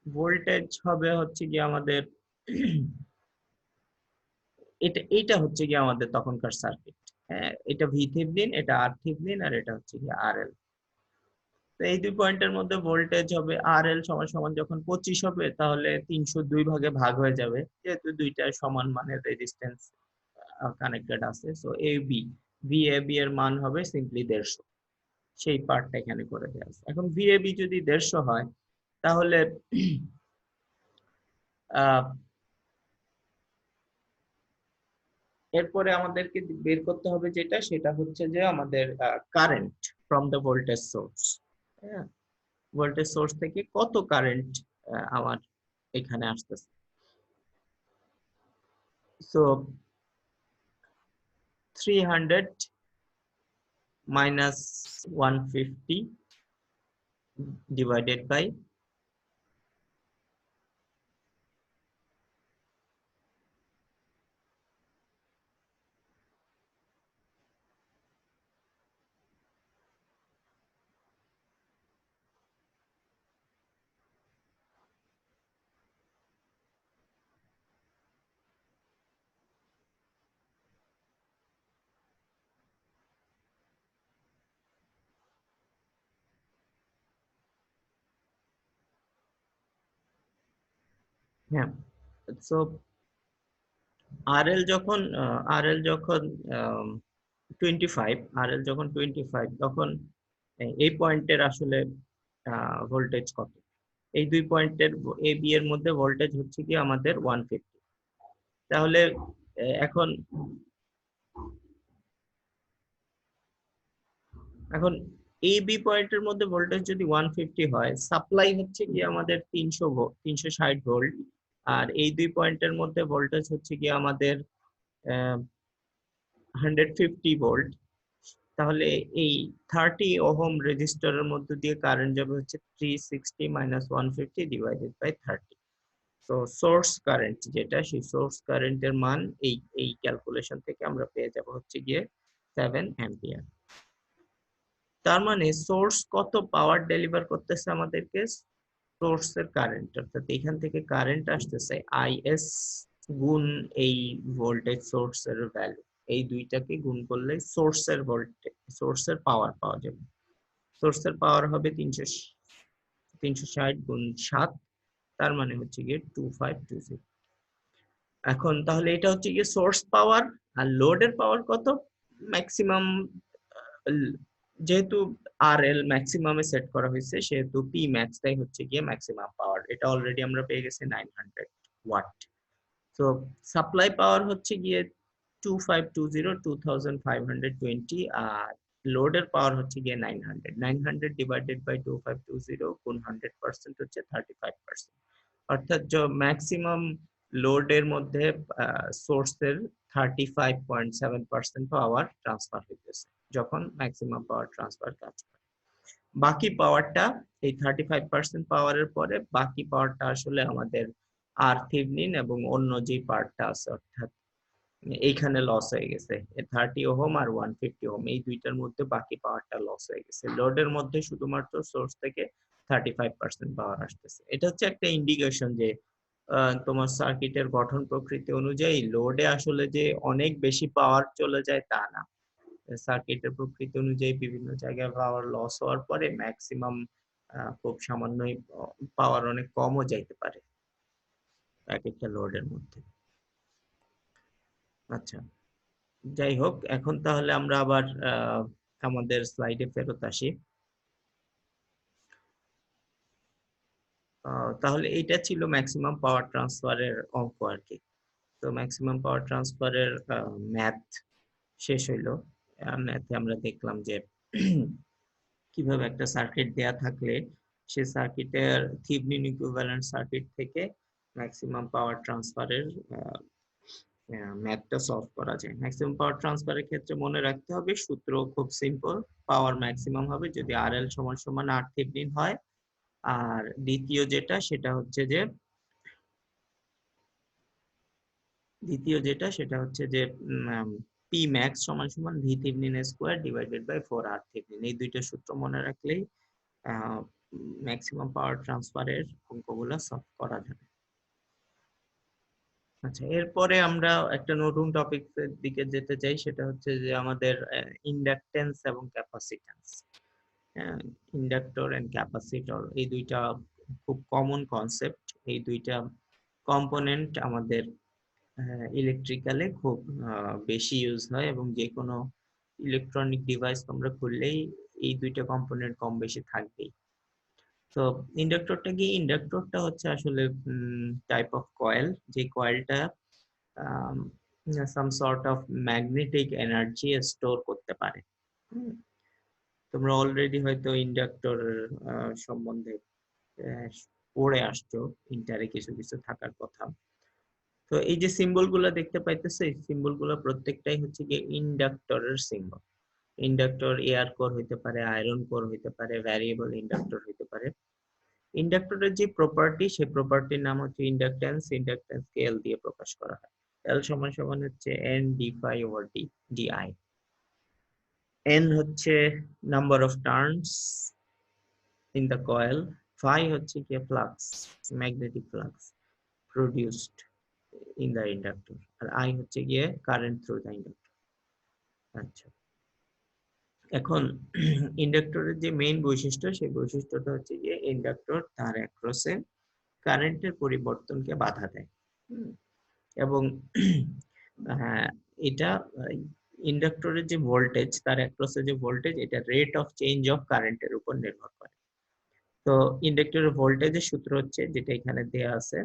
ভোল্টেজ হবে হচ্ছে কি আমাদের এটা হচ্ছে কি আমাদের তখনকার সার্কিট। হ্যাঁ, এটা ভি থেভেনিন, এটা আর থেভেনিন, আর এটা হচ্ছে কি আর এল। তো এই দুই পয়েন্টের মধ্যে ভোল্টেজ হবে আর এল সমান সমান যখন 25 হবে, তাহলে 302 ভাগে ভাগ হয়ে যাবে, যেহেতু দুইটা সমান মানের রেজিস্ট্যান্স কানেক্টেড আছে। So A B, V A B এর মান হবে সিম্পলি 150। সেই পার্টটা এখানে করে দেওয়া আছে। এখন ভি এ বি যদি 150 হয়, তাহলে আহ এরপরে আমাদেরকে বের করতে হবে যেটা, সেটা হচ্ছে যে আমাদের current from the voltage source. Voltage source থেকে কত কারেন্ট আমার এখানে আসতেছে। সো 300 minus 150 divided by হ্যাঁ। সো আরএল যখন আরএল যখন 25, আরএল যখন 25, তখন এই পয়েন্টের আসলে ভোল্টেজ কত? এই দুই পয়েন্টের এ বি এর মধ্যে ভোল্টেজ হচ্ছে কি আমাদের 150। তাহলে এখন এখন এই বি পয়েন্টের মধ্যে ভোল্টেজ যদি 150 হয়, সাপ্লাই হচ্ছে কি আমাদের 360 ভোল্ট, আর এই দুই পয়েন্টের মধ্যে ভোল্টেজ হচ্ছে কি আমাদের 150 ভোল্ট। তাহলে এই 30 ওহম রেজিস্টরের মধ্যে দিয়ে কারেন্ট যাবে হচ্ছে 360 মাইনাস 150 ডিভাইডেড বাই 30। তো সোর্স কারেন্ট যেটা, সেই সোর্স কারেন্টের মান এই ক্যালকুলেশন থেকে আমরা পেয়ে যাব হচ্ছে গিয়ে 7 অ্যাম্পিয়ার। তার মানে সোর্স কত পাওয়ার ডেলিভার করতেছে আমাদেরকে? সোর্সের কারেন্ট, অর্থাৎ এখান থেকে কারেন্ট আসতেছে আইএস গুণ এই ভোল্টেজ সোর্সের ভ্যালু, এই দুইটাকে গুণ করলে সোর্সের ভোল্টেজ, সোর্সের পাওয়ার পাওয়া যাবে। সোর্সের পাওয়ার হবে 360 গুণ 7, তার মানে হচ্ছে গিয়ে 2520। এখন তাহলে এটা হচ্ছে গিয়ে সোর্স পাওয়ার। আর লোডের পাওয়ার কত? ম্যাক্সিমাম, যেহেতু আর এল ম্যাক্সিমামে সেট করা হয়েছে, সেহেতু পি ম্যাক্সটাই হচ্ছে গিয়ে ম্যাক্সিমাম পাওয়ার। এটা অলরেডি আমরা পেয়ে গেছি 900 ওয়াট। তো সাপ্লাই পাওয়ার হচ্ছে গিয়ে 2520, আর লোডের পাওয়ার হচ্ছে গিয়ে 900 ডিভাইডেড বাই 2520 গুণ 100% হচ্ছে 35%। অর্থাৎ ম্যাক্সিমাম লোডের মধ্যে সোর্সের 35.7% পাওয়ার ট্রান্সফার হইতেছে যখন ম্যাক্সিমাম পাওয়ার ট্রান্সফার কাজ করে। বাকি পাওয়ারটা, এই 35% পাওয়ারের পরে বাকি পাওয়ারটা আসলে আমাদের আর থেভনিন এবং অন্য যে পার্টটা আছে, অর্থাৎ এইখানে লস হয়ে গেছে 30 ওহম আর 150 ওহম, এই দুইটার মধ্যে বাকি পাওয়ারটা লস হয়ে গেছে। লোডের মধ্যে শুধুমাত্র সোর্স থেকে 35% পাওয়ার আসতেছে। এটা হচ্ছে একটা ইন্ডিকেশন যে তোমার সার্কিটের গঠন প্রকৃতি অনুযায়ী লোডে আসলে যে অনেক বেশি পাওয়ার চলে যায় তা না। সার্কিটের প্রকৃতি অনুযায়ী বিভিন্ন জায়গায় পাওয়ার লস হওয়ার পরে ম্যাক্সিমাম খুব সামান্যই পাওয়ার অনেক কমও যাইতে পারে এক একটা লোডের মধ্যে। আচ্ছা, যাই হোক, এখন তাহলে আমরা আবার আমাদের স্লাইডে ফেরত আসি। তাহলে এইটা ছিল ম্যাক্সিমাম পাওয়ার ট্রান্সফারের অঙ্ক আর কি। তো ম্যাক্সিমাম পাওয়ার ট্রান্সফারের ম্যাথ শেষ হইলো। ম্যাথে আমরা দেখলাম যে কিভাবে একটা সার্কিট দেয়া থাকলে সে সার্কিটের থেভেনিন ইকুইভ্যালেন্ট সার্কিট থেকে ম্যাক্সিমাম পাওয়ার ট্রান্সফারের ম্যাথটা সলভ করা যায়। ম্যাক্সিমাম পাওয়ার ট্রান্সফারের ক্ষেত্রে মনে রাখতে হবে সূত্র খুব সিম্পল, পাওয়ার ম্যাক্সিমাম হবে যদি আরএল সমান সমান আর থেভেনিন হয়। আর দ্বিতীয় যেটা হচ্ছে যে সেটা হচ্ছে যে পি ম্যাক্স সমান সমান V Thevenin square divided by 4 R Thevenin. এই দুইটা সূত্র মনে রাখলেই ম্যাক্সিমাম পাওয়ার ট্রান্সফারের অঙ্কগুলো সলভ করা যাবে। আচ্ছা, এরপরে আমরা একটা নতুন টপিকের দিকে যেতে চাই, সেটা হচ্ছে যে আমাদের ইন্ডাকটেন্স এবং ক্যাপাসিট্যান্স। ইন্ডাক্টর এন্ড ক্যাপাসিটর, এই দুইটা খুব কমন কনসেপ্ট। এই দুইটা কম্পোনেন্ট আমাদের ইলেকট্রিক্যালে খুব বেশি ইউজ হয়, এবং যে কোনো ইলেকট্রনিক ডিভাইস তোমরা খুললেই এই দুইটা কম্পোনেন্ট কম বেশি থাকবেই। তো ইন্ডাক্টরটা কি? ইন্ডাক্টরটা হচ্ছে আসলে টাইপ অফ কয়েল, যে কয়েলটা some sort of magnetic energy store করতে পারে। তোমরা অলরেডি হয়তো ইন্ডাক্টর সম্বন্ধে পড়ে আসছো, ইন্টারে কিছু কিছু থাকার কথা। তো এই যে সিম্বল গুলা দেখতে পাইতেছো, এই সিম্বল গুলা প্রত্যেকটাই হচ্ছে গিয়ে ইন্ডাক্টরের সিম্বল। ইন্ডাক্টর এয়ার কোর হইতে পারে, আয়রন কোর হইতে পারে, ভ্যারিয়েবল ইন্ডাক্টর হইতে পারে। ইন্ডাক্টরের যে প্রপার্টি, সেই প্রপার্টির নাম হচ্ছে ইন্ডাকট্যান্স। ইন্ডাকট্যান্সকে এল দিয়ে প্রকাশ করা হয়। এল সমান সমান হচ্ছে N D phi over D D I. N হচ্ছে number of turns in the coil, phi হচ্ছে কি flux, magnetic flux produced in the inductor, আর আই হচ্ছে গিয়ে কারেন্ট থ্রু দ্য ইন্ডাক্টর। আচ্ছা, এখন ইন্ডাক্টরের যে মেইন বৈশিষ্ট্য, সেই বৈশিষ্ট্যটা হচ্ছে গিয়ে ইন্ডাক্টর তার অ্যাক্রসে কারেন্টের পরিবর্তনকে বাধা দেয়। এবং এটা ইন্ডাক্টরের যে ভোল্টেজ, তার অ্যাক্রসে যে ভোল্টেজ, এটা রেট অফ চেঞ্জ অফ কারেন্টের উপর নির্ভর করে। তো ইন্ডাক্টরের ভোল্টেজের সূত্র হচ্ছে যেটা এখানে দেয়া আছে,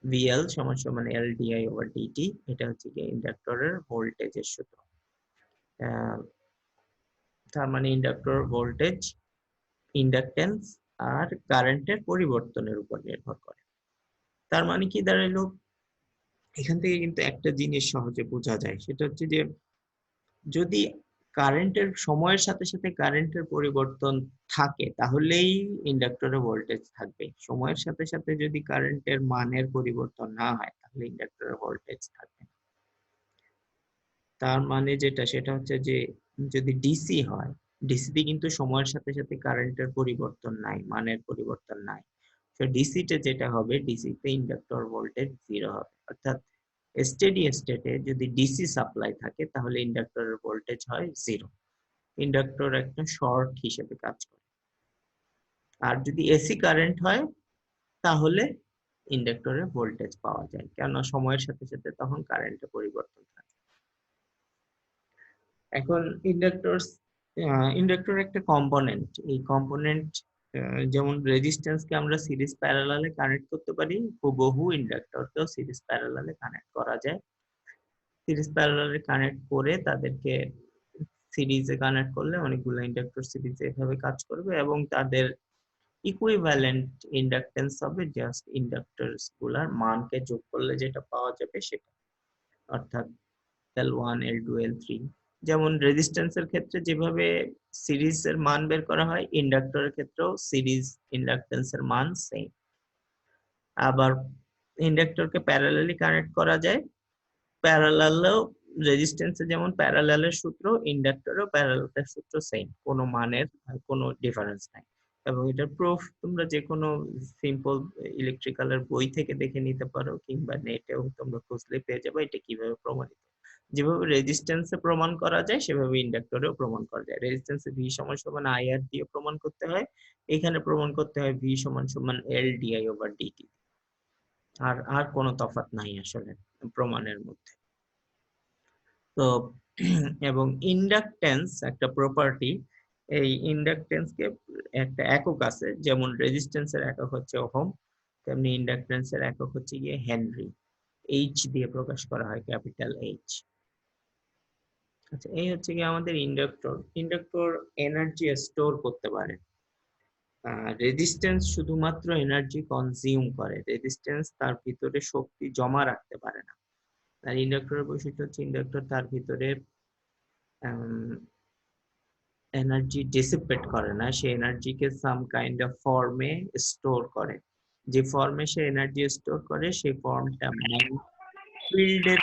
VL সমান সমান LdI ওভার dt। এটা হচ্ছে কি ইন্ডাক্টরের ভোল্টেজের সূত্র। তার মানে ইন্ডাক্টর ভোল্টেজ, ইন্ডাকটেন্স আর কারেন্টের পরিবর্তনের উপর নির্ভর করে। তার মানে কি দাঁড়াইলো, এখান থেকে কিন্তু একটা জিনিস সহজে বোঝা যায়, সেটা হচ্ছে যে যদি কারেন্টের সময়ের সাথে সাথে কারেন্টের পরিবর্তন থাকে, তাহলেই ইন্ডাক্টরে ভোল্টেজ থাকবে। সময়ের সাথে সাথে যদি কারেন্টের মানের পরিবর্তন না হয়, তাহলে ইন্ডাক্টরে ভোল্টেজ থাকবে। তার মানে যেটা, সেটা হচ্ছে যে যদি ডিসি হয়, ডিসিতে কিন্তু সময়ের সাথে সাথে কারেন্টের পরিবর্তন নাই, মানের পরিবর্তন নাই। তো ডিসিতে যেটা হবে, ডিসিতে ইন্ডাক্টর ভোল্টেজ 0 হবে। অর্থাৎ স্টেডি স্টেটে যদি ডিসি সাপ্লাই থাকে, তাহলে ইন্ডাক্টরের ভোল্টেজ হয় 0। ইন্ডাক্টর একটা শর্ট হিসেবে কাজ করে। আর যদি এসি কারেন্ট হয়, তাহলে ইন্ডাক্টরে ভোল্টেজ পাওয়া যায়, কেননা সময়ের সাথে সাথে তখন কারেন্টের পরিবর্তন থাকে। এখন ইন্ডাক্টর একটা কম্পোনেন্ট। এই কম্পোনেন্ট যেমন রেজিস্ট্যান্সকে আমরা সিরিজ প্যারালালে কানেক্ট করতে পারি, হুবহু ইন্ডাক্টরকেও সিরিজ প্যারালালে কানেক্ট করা যায়। সিরিজ প্যারালালে কানেক্ট করে তাদেরকে সিরিজে কানেক্ট করলে অনেকগুলো ইন্ডাক্টর সিরিজে এভাবে কাজ করবে, এবং তাদের ইকুইভ্যালেন্ট ইন্ডাকটেন্স হবে জাস্ট ইন্ডাক্টরস গুলার মানকে যোগ করলে যেটা পাওয়া যাবে সেটা, অর্থাৎ L1 L2 L3। যেমন রেজিস্ট্যান্সের ক্ষেত্রে যেভাবে সিরিজের মান বের করা হয়, ইন্ডাক্টরের ক্ষেত্রেও সিরিজ ইন্ডাকটেন্সের মান সেম। আবার ইন্ডাক্টরকে প্যারালালি কানেক্ট করা যায়, প্যারালালেও রেজিস্ট্যান্সে যেমন প্যারালালের সূত্র, ইন্ডাক্টরেও প্যারালালের সূত্র সেম, কোনো মানের কোনো ডিফারেন্স নাই। এবং এটার প্রুফ তোমরা যে কোনো সিম্পল ইলেকট্রিক্যালের বই থেকে দেখে নিতে পারো, কিংবা নেটেও তোমরা খুঁজলে পেয়ে যাবে এটা কিভাবে প্রমাণিত। যেভাবে রেজিস্ট্যান্সে প্রমাণ করা যায়, সেভাবে ইন্ডাক্টরেও প্রমাণ করা যায়। রেজিস্ট্যান্সে ভি সমান সমান আইআর দিয়ে প্রমাণ করতে হয়, এখানে প্রমাণ করতে হয় ভি সমান সমান এল ডিআই ওভার ডিটি। আর আর কোনো তফাৎ নাই আসলে প্রমাণের মধ্যে। তো এবং ইন্ডাকটেন্স একটা প্রপার্টি, এই ইন্ডাকটেন্সকে একটা একক আছে, যেমন রেজিস্ট্যান্সের একক হচ্ছে ওহম, তেমনি ইন্ডাকটেন্সের একক হচ্ছে গিয়ে হেনরি। এইচ দিয়ে প্রকাশ করা হয়, ক্যাপিটাল এইচ। আচ্ছা, এই হচ্ছে কি আমাদের ইন্ডাক্টর। ইন্ডাক্টর এনার্জি স্টোর করতে পারে। রেজিস্ট্যান্স শুধুমাত্র এনার্জি কনজিউম করে, রেজিস্ট্যান্স তার ভিতরে শক্তি জমা রাখতে পারে না। আর ইন্ডাক্টরের বৈশিষ্ট্য হচ্ছে ইন্ডাক্টর তার ভিতরে এনার্জি ডিসিপেট করে না, সে এনার্জিকে সাম কাইন্ড অফ ফর্মে স্টোর করে। যে ফর্মে সে এনার্জি স্টোর করে, সেই ফর্মটা ফিল্ডের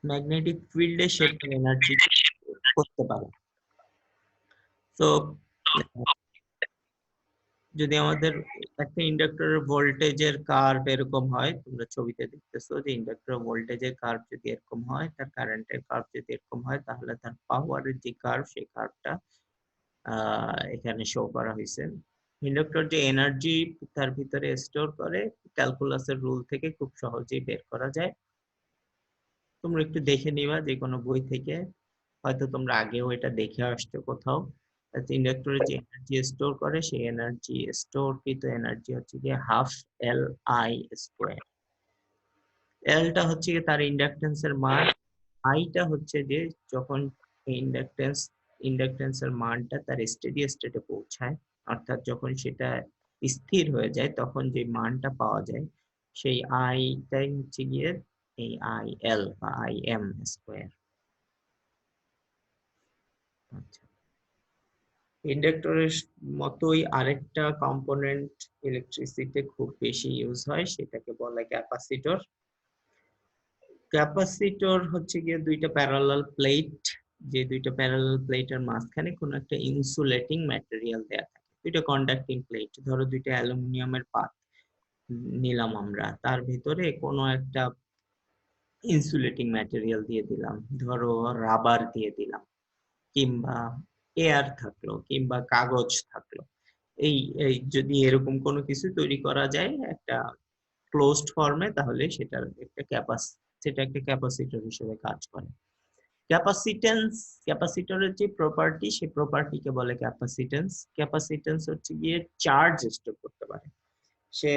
ম্যাগনেটিক ফিল্ডে সে এনার্জি করতে পারে। তো যদি আমাদের একটা ইন্ডাক্টরের ভোল্টেজের কার্ভ এরকম হয়, তোমরা ছবিতে দেখতেছো যে ইন্ডাক্টরের ভোল্টেজের কার্ভ যদি এরকম হয়, তার কারেন্টের কার্ভ যদি এরকম হয়, তাহলে তার পাওয়ারের যে কার্ভ, সেই কার্ভটা এখানে শো করা হয়েছে। ইন্ডাক্টর যে এনার্জি তার ভিতরে স্টোর করে, ক্যালকুলাসের রুল থেকে খুব সহজেই বের করা যায়। তোমরা একটু দেখে নিবা যে কোনো বই থেকে, হয়তো তোমরা আগেও এটা দেখে আসছো কোথাও। ইন্ডাক্টরে যে এনার্জি স্টোর করে, সেই এনার্জি স্টোরকৃত এনার্জি হচ্ছে গিয়ে হাফ এল আই স্কোয়ার। এলটা হচ্ছে গিয়ে তার ইন্ডাকটেন্সের মান, আইটা হচ্ছে যে যখন ইন্ডাকটেন্সের মানটা তার স্টেডি স্টেটে পৌঁছায়, অর্থাৎ যখন সেটা স্থির হয়ে যায় তখন যে মানটা পাওয়া যায় সেই আইটাই হচ্ছে গিয়ে এই আই এল বা আই এম স্কোয়ার। আচ্ছা, ইন্ডাক্টরের মতোই আরেকটা কম্পোনেন্ট ইলেকট্রিসিটিতে খুব বেশি ইউজ হয়, সেটাকে বলে ক্যাপাসিটর। ক্যাপাসিটর হচ্ছে গিয়ে দুইটা প্যারালাল প্লেট, যে দুইটা প্যারালাল প্লেটের মাঝখানে কোনো একটা ইনসুলেটিং ম্যাটেরিয়াল দেয়া থাকে, দুইটা কন্ডাক্টিং প্লেট, ধরো দুইটা অ্যালুমিনিয়ামের পাত নিলাম আমরা, তার ভিতরে কোনো একটা ইনসুলেটিং ম্যাটেরিয়াল দিয়ে দিলাম, ধরো রাবার দিয়ে দিলাম, কিংবা এয়ার থাকলো, কিংবা কাগজ থাকলো। এই এই যদি এরকম কোনো কিছু তৈরি করা যায় একটা ক্লোজড ফর্মে, তাহলে সেটা একটা ক্যাপাসিটর হিসেবে কাজ করে। ক্যাপাসিটেন্স, ক্যাপাসিটরের যে প্রপার্টি সেই প্রপার্টিকে বলে ক্যাপাসিটেন্স। ক্যাপাসিটেন্স হচ্ছে গিয়ে চার্জ স্টোর করতে পারে। সে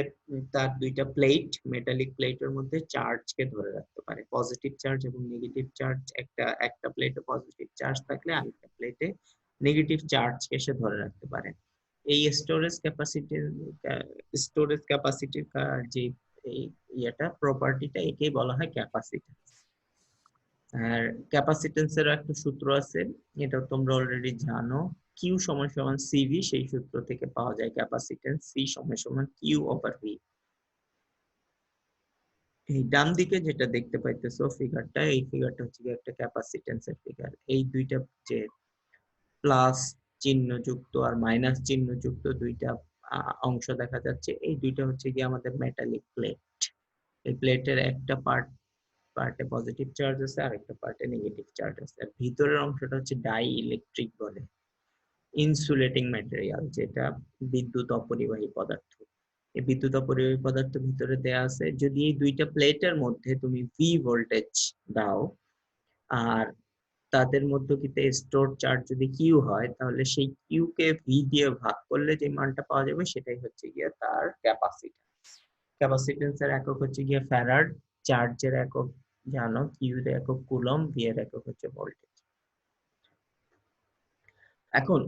তার দুইটা প্লেট, মেটালিক প্লেটের মধ্যে চার্জকে ধরে রাখতে পারে, পজিটিভ চার্জ এবং নেগেটিভ চার্জ। একটা প্লেটে পজিটিভ চার্জ থাকলে আরেকটা প্লেটে নেগেটিভ চার্জকে সে ধরে রাখতে পারে। এই স্টোরেজ ক্যাপাসিটির যে এই প্রপার্টিটা, একেই বলা হয় ক্যাপাসিটেন্স। আর ক্যাপাসিটেন্সের একটা সূত্র আছে, এটা তোমরা অলরেডি জানো, কিউ সমান সমান সিভি, সেই সূত্র থেকে পাওয়া যায় ক্যাপাসিটেন্স, সি সমান সমান কিউ ওভার ভি। এই ডান দিকে যেটা দেখতে পাইতেছো ফিগারটা, এই ফিগারটা হচ্ছে একটা ক্যাপাসিটেন্সের ফিগার। এই দুইটা যে প্লাস চিহ্ন যুক্ত আর মাইনাস চিহ্ন যুক্ত দুইটা অংশ দেখা যাচ্ছে, এই দুইটা হচ্ছে গিয়ে আমাদের মেটালিক প্লেট। এই প্লেটের একটা পার্টে পজিটিভ চার্জ আছে আর একটা পার্টে নেগেটিভ চার্জ আছে। আর ভিতরের অংশটা হচ্ছে ডাই ইলেকট্রিক বলে, ইনসুলেটিং ম্যাটেরিয়াল, যেটা বিদ্যুৎ অপরিবাহী পদার্থ। এই বিদ্যুৎ অপরিবাহী পদার্থ ভিতরে দেয়া আছে। যদি এই দুইটা প্লেটের মধ্যে তুমি ভি ভোল্টেজ দাও আর তাদের মধ্যকিতে স্টোর চার্জ যদি কিউ হয়, তাহলে সেই কিউ কে ভি দিয়ে ভাগ করলে যে মানটা পাওয়া যাবে সেটাই হচ্ছে গিয়ে তার ক্যাপাসিট্যান্স। ক্যাপাসিট্যান্সের একক হচ্ছে গিয়ে ফ্যারাড, চার্জের একক জানো, কিউ এর একক কুলম্ব, ভি এর একক হচ্ছে ভোল্টেজ। এখন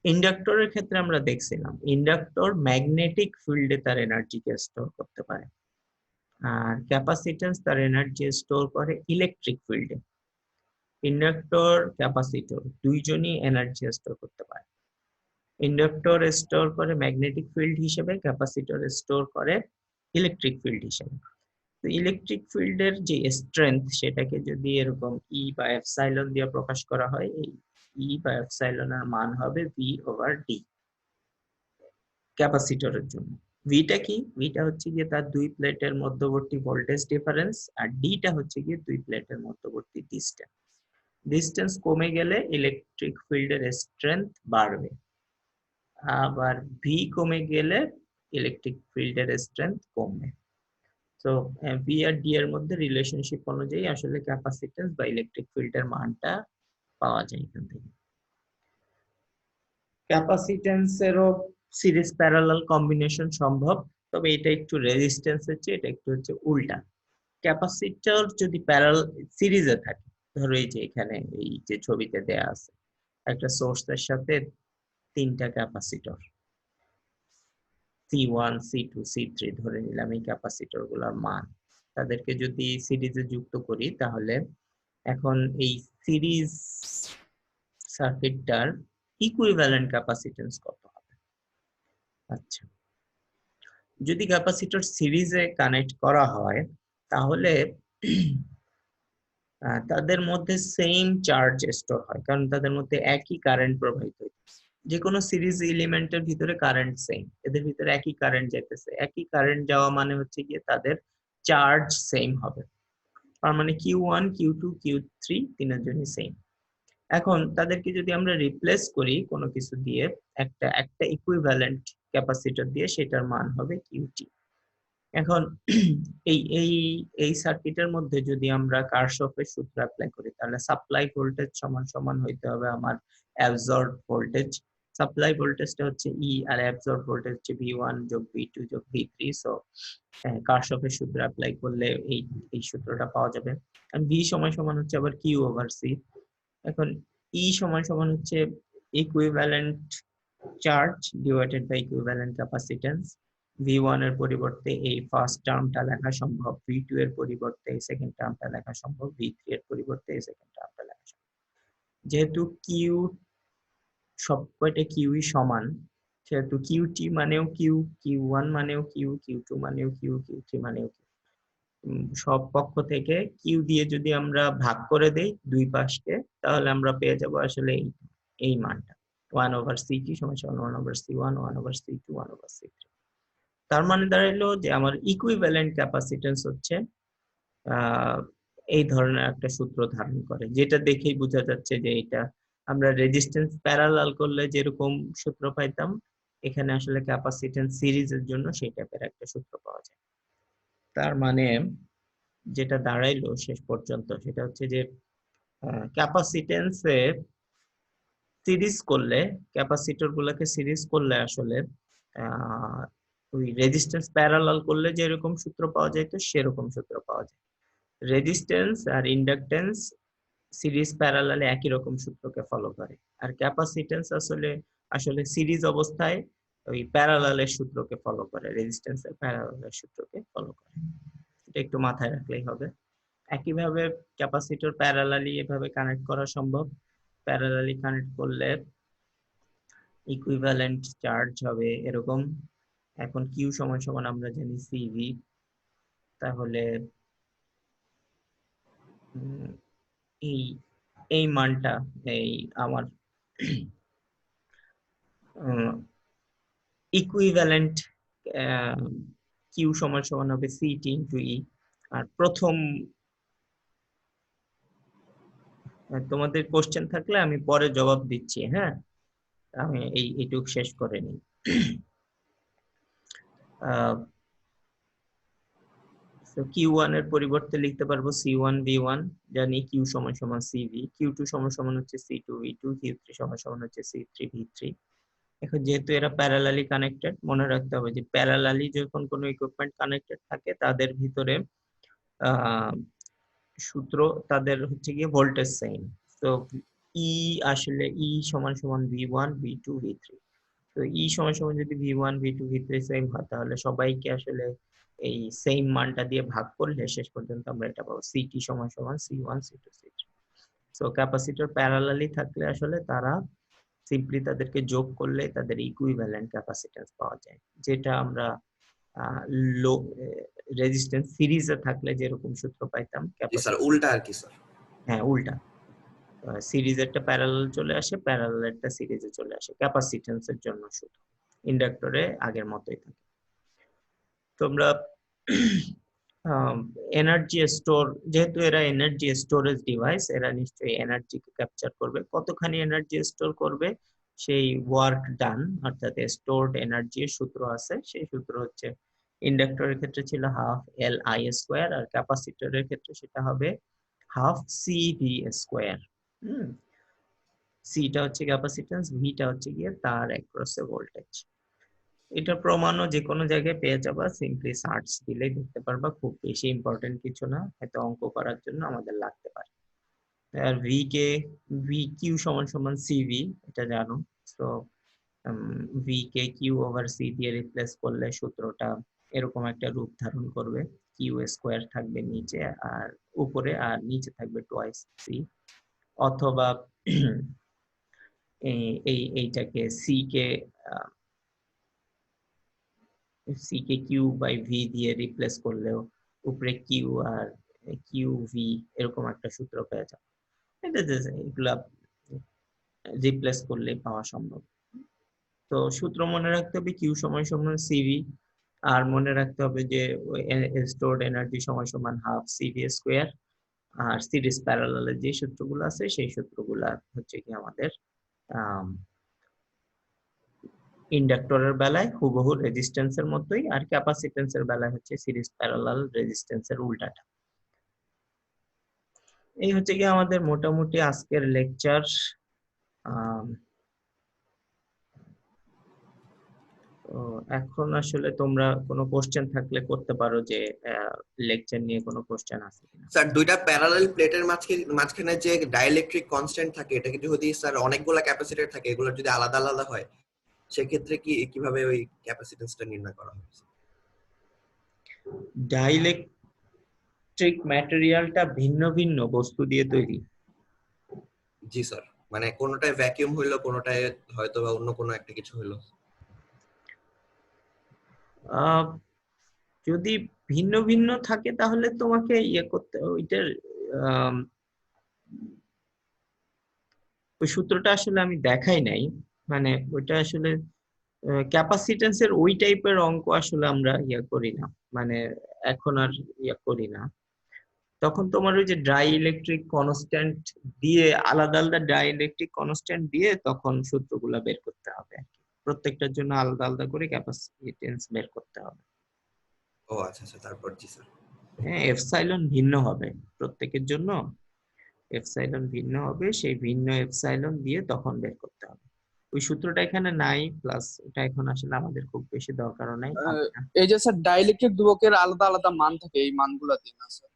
ইন্ডাক্টরের ক্ষেত্রে আমরা দেখছিলাম ইন্ডাক্টর ম্যাগনেটিক ফিল্ডে তার এনার্জিকে স্টোর করতে পারে, আর ক্যাপাসিট্যান্স তার এনার্জি স্টোর করে ইলেকট্রিক ফিল্ডে। ইন্ডাক্টর ক্যাপাসিটর দুইজনই এনার্জি স্টোর করতে পারে। ইন্ডাক্টর স্টোর করে ম্যাগনেটিক ফিল্ড হিসেবে, ক্যাপাসিটর স্টোর করে ইলেকট্রিক ফিল্ড হিসেবে। তো ইলেকট্রিক ফিল্ডের যে স্ট্রেংথ সেটাকে যদি এরকম ই বা এপসাইলন দিয়ে প্রকাশ করা হয়, এই ই বা এপসাইলনের মান হবে ভি ওভার ডি ক্যাপাসিটরের জন্য। ভিটা কি? ভিটা হচ্ছে গিয়ে তার দুই প্লেটের মধ্যবর্তী ভোল্টেজ ডিফারেন্স, আর ডিটা হচ্ছে গিয়ে দুই প্লেটের মধ্যবর্তী ডিসটেন্স। ডিসটেন্স কমে গেলে ইলেকট্রিক ফিল্ডের স্ট্রেংথ বাড়বে, আবার ভি কমে গেলে ইলেকট্রিক ফিল্ডের স্ট্রেংথ কমবে। তো ভি আর ডি এর মধ্যে রিলেশনশিপ অনুযায়ী আসলে ক্যাপাসিট্যান্স বা ইলেকট্রিক ফিল্ডের মানটা পাওয়া যায় এখান থেকে। ক্যাপাসিট্যান্সেরও সিরিজ প্যারালাল কম্বিনেশন সম্ভব, তবে এটা একটু রেজিস্ট্যান্স হচ্ছে, এটা একটু হচ্ছে উল্টা। ক্যাপাসিটর যদি প্যারালাল সিরিজে থাকে, ধরো এই যে এখানে এই যে ছবিতে দেয়া আছে, একটা সোর্সের সাথে তিনটা ক্যাপাসিটর C1 C2 C3 ধরে নিলাম এই ক্যাপাসিটর গুলোর মান, তাদেরকে যদি সিরিজে যুক্ত করি তাহলে এখন এই সিরিজ সার্কিটটার ইকুইভ্যালেন্ট ক্যাপাসিট্যান্স কত হবে? আচ্ছা, যদি ক্যাপাসিটর সিরিজে কানেক্ট করা হয় তাহলে তাদের মধ্যে সেম চার্জ স্টোর হয়, কারণ তাদের মধ্যে একই কারেন্ট প্রবাহিত হচ্ছে। যে কোনো সিরিজ এলিমেন্টের ভিতরে কারেন্ট সেম, এদের ভিতরে একই কারেন্ট যাইতেছে, একই কারেন্ট যাওয়া মানে হচ্ছে গিয়ে তাদের চার্জ সেম হবে। তার মানে Q1 Q2 Q3 তিনজনই সেম। এখন তাদেরকে যদি আমরা রিপ্লেস করি কোনো কিছু দিয়ে, একটা ইকুইভ্যালেন্ট ক্যাপাসিটর দিয়ে, সেটার মান হবে QT। এখন এই এই এই সার্কিটের মধ্যে যদি আমরা কারশফের সূত্র অ্যাপ্লাই করি, তাহলে সাপ্লাই ভোল্টেজ সমান সমান হইতে হবে আমার অ্যাবজর্বড ভোল্টেজ। সাপ্লাই ভোল্টেজটা হচ্ছে ই আর অ্যাবজর্ব ভোল্টেজ হচ্ছে V1 যোগ V2 যোগ V3। সো কারশফের সূত্র অ্যাপ্লাই করলে এই সূত্রটা পাওয়া যাবে। আর V সমান সমান হচ্ছে আবার Q ওভার C। এখন E সমান সমান হচ্ছে equivalent charge divided by equivalent capacitance. V1 এর পরিবর্তে এই ফার্স্ট টার্মটা লেখা সম্ভব, V2 এর পরিবর্তে এই সেকেন্ড টার্মটা লেখা সম্ভব, V3 এর পরিবর্তে এই সেকেন্ড টার্মটা লেখা সম্ভব। যেহেতু Q সবকয়টা কিউই সমান, সেহেতু QT মানেও কিউ, Q1 মানেও কিউ, Q2 মানেও কিউ, Q3 মানেও কিউ। সব পক্ষ থেকে কিউ দিয়ে যদি আমরা ভাগ করে দেই দুই পাশকে, তাহলে আমরা পেয়ে যাব আসলে এই মানটা 1/CT সমান সমান 1/C1, 1/C2, 1/C3। তার মানে দাঁড়াইলো যে আমার ইকুইভ্যালেন্ট ক্যাপাসিট্যান্স হচ্ছে এই ধরনের একটা সূত্র ধারণ করে, যেটা দেখেই বোঝা যাচ্ছে যে এটা আমরা রেজিস্ট্যান্স প্যারালাল করলে যেরকম সূত্র পাইতাম, এখানে আসলে ক্যাপাসিট্যান্স সিরিজের জন্য সেই টাইপের একটা সূত্র পাওয়া যায়। তার মানে যেটা দাঁড়াইলো শেষ পর্যন্ত সেটা হচ্ছে যে ক্যাপাসিট্যান্সে সিরিজ করলে, ক্যাপাসিটর গুলোকে সিরিজ করলে আসলে ওই রেজিস্ট্যান্স প্যারালাল করলে যেরকম সূত্র পাওয়া যায় তো সেরকম সূত্র পাওয়া যায়। রেজিস্ট্যান্স আর ইন্ডাকটেন্স সিরিজ প্যারালালে একই রকম সূত্রকে ফলো করে, আর ক্যাপাসিট্যান্স আসলে আসলে সিরিজ অবস্থায় ওই প্যারালালের সূত্রকে ফলো করে, রেজিস্ট্যান্সের প্যারালালের সূত্রকে ফলো করে। এটা একটু মাথায় রাখলেই হবে। একইভাবে ক্যাপাসিটর প্যারালালি এভাবে কানেক্ট করা সম্ভব। প্যারালালি কানেক্ট করলে ইকুইভ্যালেন্ট চার্জ হবে এরকম। এখন কিউ সমান সমান আমরা জানি সিভি, তাহলে এই এই মানটা এই আমার ইকুইভ্যালেন্ট কিউ সমান সমান হবে সিটি ইন্টু ই। আর প্রথম তোমাদের কোশ্চেন থাকলে আমি পরে জবাব দিচ্ছি, হ্যাঁ, আমি এইটুক শেষ করে নিই। Q1 এর পরিবর্তে লিখতে পারবো C1 V1, জানি Q সমান সমান CV, Q2 সমান সমান হচ্ছে C2 V2, Q3 সমান সমান হচ্ছে C3 V3। এখন যেহেতু এরা প্যারালালি কানেক্টেড, মনে রাখতে হবে যে প্যারালালি যখন কোনো ইকুইপমেন্ট কানেক্টেড থাকে তাদের ভিতরে সূত্র তাদের হচ্ছে গিয়ে ভোল্টেজ সেম। তো ই আসলে ই সমান সমান V1 V2 V3। তো ই সমান সমান যদি V1 V2 V3 সেম হয়, তাহলে সবাইকে আসলে এই সেম মানটা দিয়ে ভাগ করলে শেষ পর্যন্ত আমরা এটা পাবো সিটি সমান সমান C1 C2 C3। So capacitor parallelly থাকলে আসলে তারা সিম্পলি তাদেরকে যোগ করলে তাদের ইকুইভ্যালেন্ট ক্যাপাসিট্যান্স পাওয়া যায়, যেটা আমরা লো রেজিস্ট্যান্স সিরিজে থাকলে যেরকম সূত্র পাইতাম স্যার উল্টা আর কি স্যার? হ্যাঁ উল্টা, সিরিজেরটা প্যারালাল চলে আসে, প্যারালালেরটা সিরিজে চলে আসে ক্যাপাসিট্যান্সের জন্য শুধু, ইন্ডাক্টরে আগের মতোই থাকে। তোমরা এনার্জি স্টোর, যেহেতু এরা এনার্জি স্টোরেজ ডিভাইস, এরা নিশ্চয়ই এনার্জিকে ক্যাপচার করবে। কতখানি এনার্জি স্টোর করবে সেই ওয়ার্ক ডান, অর্থাৎ স্টোরড এনার্জির সূত্র আছে, সেই সূত্র হচ্ছে ইন্ডাক্টরের ক্ষেত্রে ছিল হাফ এল আই স্কোয়ার, আর ক্যাপাসিটরের ক্ষেত্রে সেটা হবে হাফ সি ভি স্কোয়ার। সিটা হচ্ছে ক্যাপাসিট্যান্স, ভিটা হচ্ছে গিয়ে তার অ্যাক্রসে ভোল্টেজ। এটা প্রমাণও যে কোনো জায়গায় পেয়ে যাবা, সিম্পলি সার্চ দিলেই দেখতে পারবা, খুব বেশি ইম্পর্টেন্ট কিছু না, হয়তো অঙ্ক করার জন্য আমাদের লাগতে পারে। আর ভি কিউ সমান সমান সিভি, এটা জানো। তো ভি কে কিউ ওভার সি দিয়ে রিপ্লেস করলে সূত্রটা এরকম একটা রূপ ধারণ করবে, কিউ স্কোয়ার থাকবে নিচে আর উপরে, আর নিচে থাকবে টোয়াইস সি। অথবা এইটাকে সি কে কিউ বাই ভি দিয়ে রিপ্লেস করলেও উপরে কিউ আর কিউ ভি এরকম একটা সূত্র পেয়ে যাবে। এগুলা রিপ্লেস করলে পাওয়া সম্ভব। তো সূত্র মনে রাখতে হবে কিউ সমান সমান সিভি, আর মনে রাখতে হবে যে স্টোরড এনার্জি সমান সমান হাফ সিভি স্কোয়ার। আর সিরিজ প্যারালালে যে সূত্রগুলো আছে সেই সূত্রগুলো হচ্ছে কি আমাদের ইন্ডাক্টরের বেলায় হুবহু রেজিস্ট্যান্সের মতোই, আর ক্যাপাসিট্যান্সের বেলায় হচ্ছে সিরিজ প্যারালাল রেজিস্ট্যান্সের উল্টাটা। এই হচ্ছে কি আমাদের মোটামুটি আজকের লেকচার। তো এখন আসলে তোমরা কোনো কোশ্চেন থাকলে করতে পারো যে লেকচার নিয়ে কোনো কোশ্চেন আছে কিনা। স্যার দুইটা প্যারালাল প্লেটের মাঝখানে যে ডাইইলেকট্রিক কনস্ট্যান্ট থাকে, এটা কি যদি স্যার অনেকগুলা ক্যাপাসিটর থাকে, এগুলো যদি আলাদা আলাদা হয়, সেক্ষেত্রে কিভাবে ওই ক্যাপাসিটেন্সটা নির্ণয় করা হয়? ডাইইলেকট্রিক ম্যাটেরিয়ালটা ভিন্ন ভিন্ন বস্তু দিয়ে তৈরি। জি স্যার, মানে কোনোটায় ভ্যাকিউম হইলো, কোনোটায় হয়তো বা অন্য কোনো একটা কিছু হইলো। আহ, যদি ভিন্ন ভিন্ন থাকে তাহলে তোমাকে ইয়ে করতে ওইটার আম, ওই সূত্রটা আসলে আমি দেখাই নাই, মানে ওইটা আসলে ক্যাপাসিটেন্সের ওই টাইপের অঙ্ক আসলে আমরা ইয়া করি না, মানে এখন আর ইয়া করি না। তখন তোমার ওই যে ড্রাই ইলেকট্রিক কনস্ট্যান্ট দিয়ে আলাদা আলাদা ড্রাই ইলেকট্রিক কনস্ট্যান্ট দিয়ে তখন সূত্রগুলা বের করতে হবে আর কি। প্রত্যেকটার জন্য আলাদা আলাদা করে ক্যাপাসিটেন্স বের করতে হবে। ও আচ্ছা আচ্ছা, তারপর জি স্যার। হ্যাঁ, এপসাইলন ভিন্ন হবে প্রত্যেকের জন্য, এপসাইলন ভিন্ন হবে, সেই ভিন্ন এপসাইলন দিয়ে তখন বের করতে হবে। ওই সূত্রটা এখানে নাই, প্লাস ওটা এখন আসলে আমাদের খুব বেশি দরকারও নাই, থাকবে না। এই যে স্যার ডাইইলেকট্রিক ধ্রুবকের আলাদা আলাদা মান থাকে, এই মানগুলা দিন না স্যার।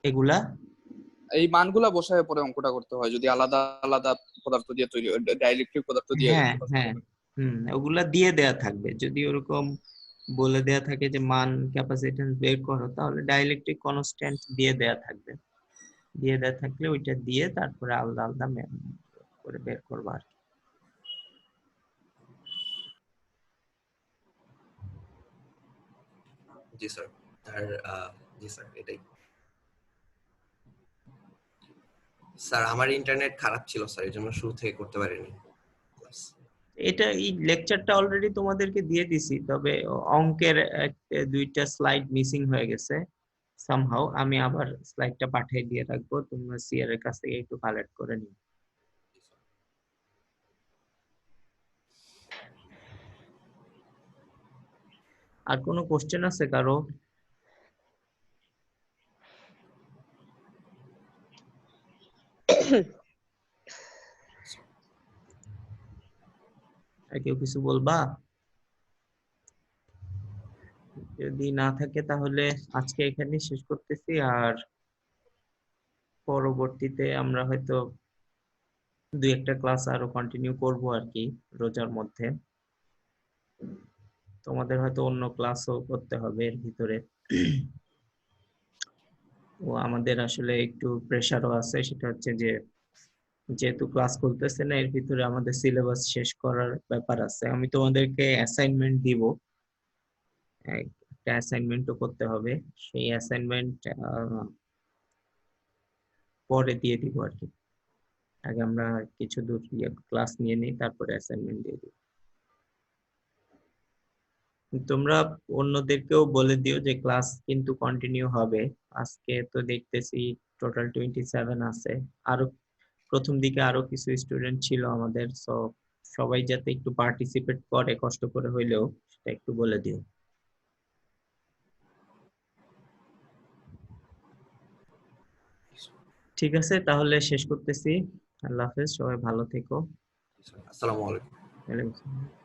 এগুলা এই মানগুলা বসায় পরে অঙ্কটা করতে হয় যদি আলাদা আলাদা পদার্থ দিয়ে তৈরি, ডাইইলেকট্রিক পদার্থ দিয়ে হ্যাঁ ক্যাপাসিটর হ্যাঁ, তৈরি। ওগুলা দিয়ে দেয়া থাকবে। যদি ওরকম বলে দেয়া থাকে যে মান ক্যাপাসিট্যান্স বের করো, তাহলে ডাইইলেকট্রিক কনস্ট্যান্ট দিয়ে দেয়া থাকবে। দিয়ে দেয়া থাকলে ওইটা দিয়ে তারপরে আলাদা আলাদা করে বের করবা আর কি। জি স্যার। আর জি স্যার, এটাই। স্যার আমার ইন্টারনেট খারাপ ছিল স্যার, এই জন্য শুরু থেকে করতে পারিনি ক্লাস। এটা এই লেকচারটা অলরেডি তোমাদেরকে দিয়ে দিছি, তবে অঙ্কের দুইটা স্লাইড মিসিং হয়ে গেছে সামহাউ। আমি আবার স্লাইডটা পাঠিয়ে দিয়ে রাখবো, তোমরা সিআর এর কাছ থেকে একটু কালেক্ট করে নিও। আর কোনো কোশ্চেন আছে কারো? আর কেউ কিছু বলবা? যদি না থাকে তাহলে আজকে এখানে শেষ করতেছি, আর পরবর্তীতে আমরা হয়তো দুই একটা ক্লাস আরো কন্টিনিউ করব আর কি রোজার মধ্যে। তোমাদের হয়তো অন্য ক্লাসও করতে হবে এর ভিতরে। ও আমাদের আসলে একটু প্রেশারও আছে, সেটা হচ্ছে যে যেহেতু ক্লাস করতেছে না, এর ভিতরে আমাদের সিলেবাস শেষ করার ব্যাপার আছে। আমি তোমাদেরকে অ্যাসাইনমেন্ট দিব, একটা অ্যাসাইনমেন্টও করতে হবে। সেই অ্যাসাইনমেন্ট পরে দিয়ে দিব আর কি। আগে আমরা কিছু দূর ক্লাস নিয়ে নিই, তারপরে অ্যাসাইনমেন্ট দিয়ে দিব। তোমরা অন্যদেরকেও বলে দিও যে ক্লাস কিন্তু কন্টিনিউ হবে। আজকে তো দেখতেছি টোটাল 27 আছে, আরো প্রথম দিকে আরো কিছু স্টুডেন্ট ছিল আমাদের, সো সবাই যাতে একটু পার্টিসিপেট করে কষ্ট করে হইলেও, সেটা একটু বলে দিও। ঠিক আছে, তাহলে শেষ করতেছি। আল্লাহ হাফেজ, সবাই ভালো থেকো। আসসালামু আলাইকুম। ওয়ালাইকুম আসসালাম।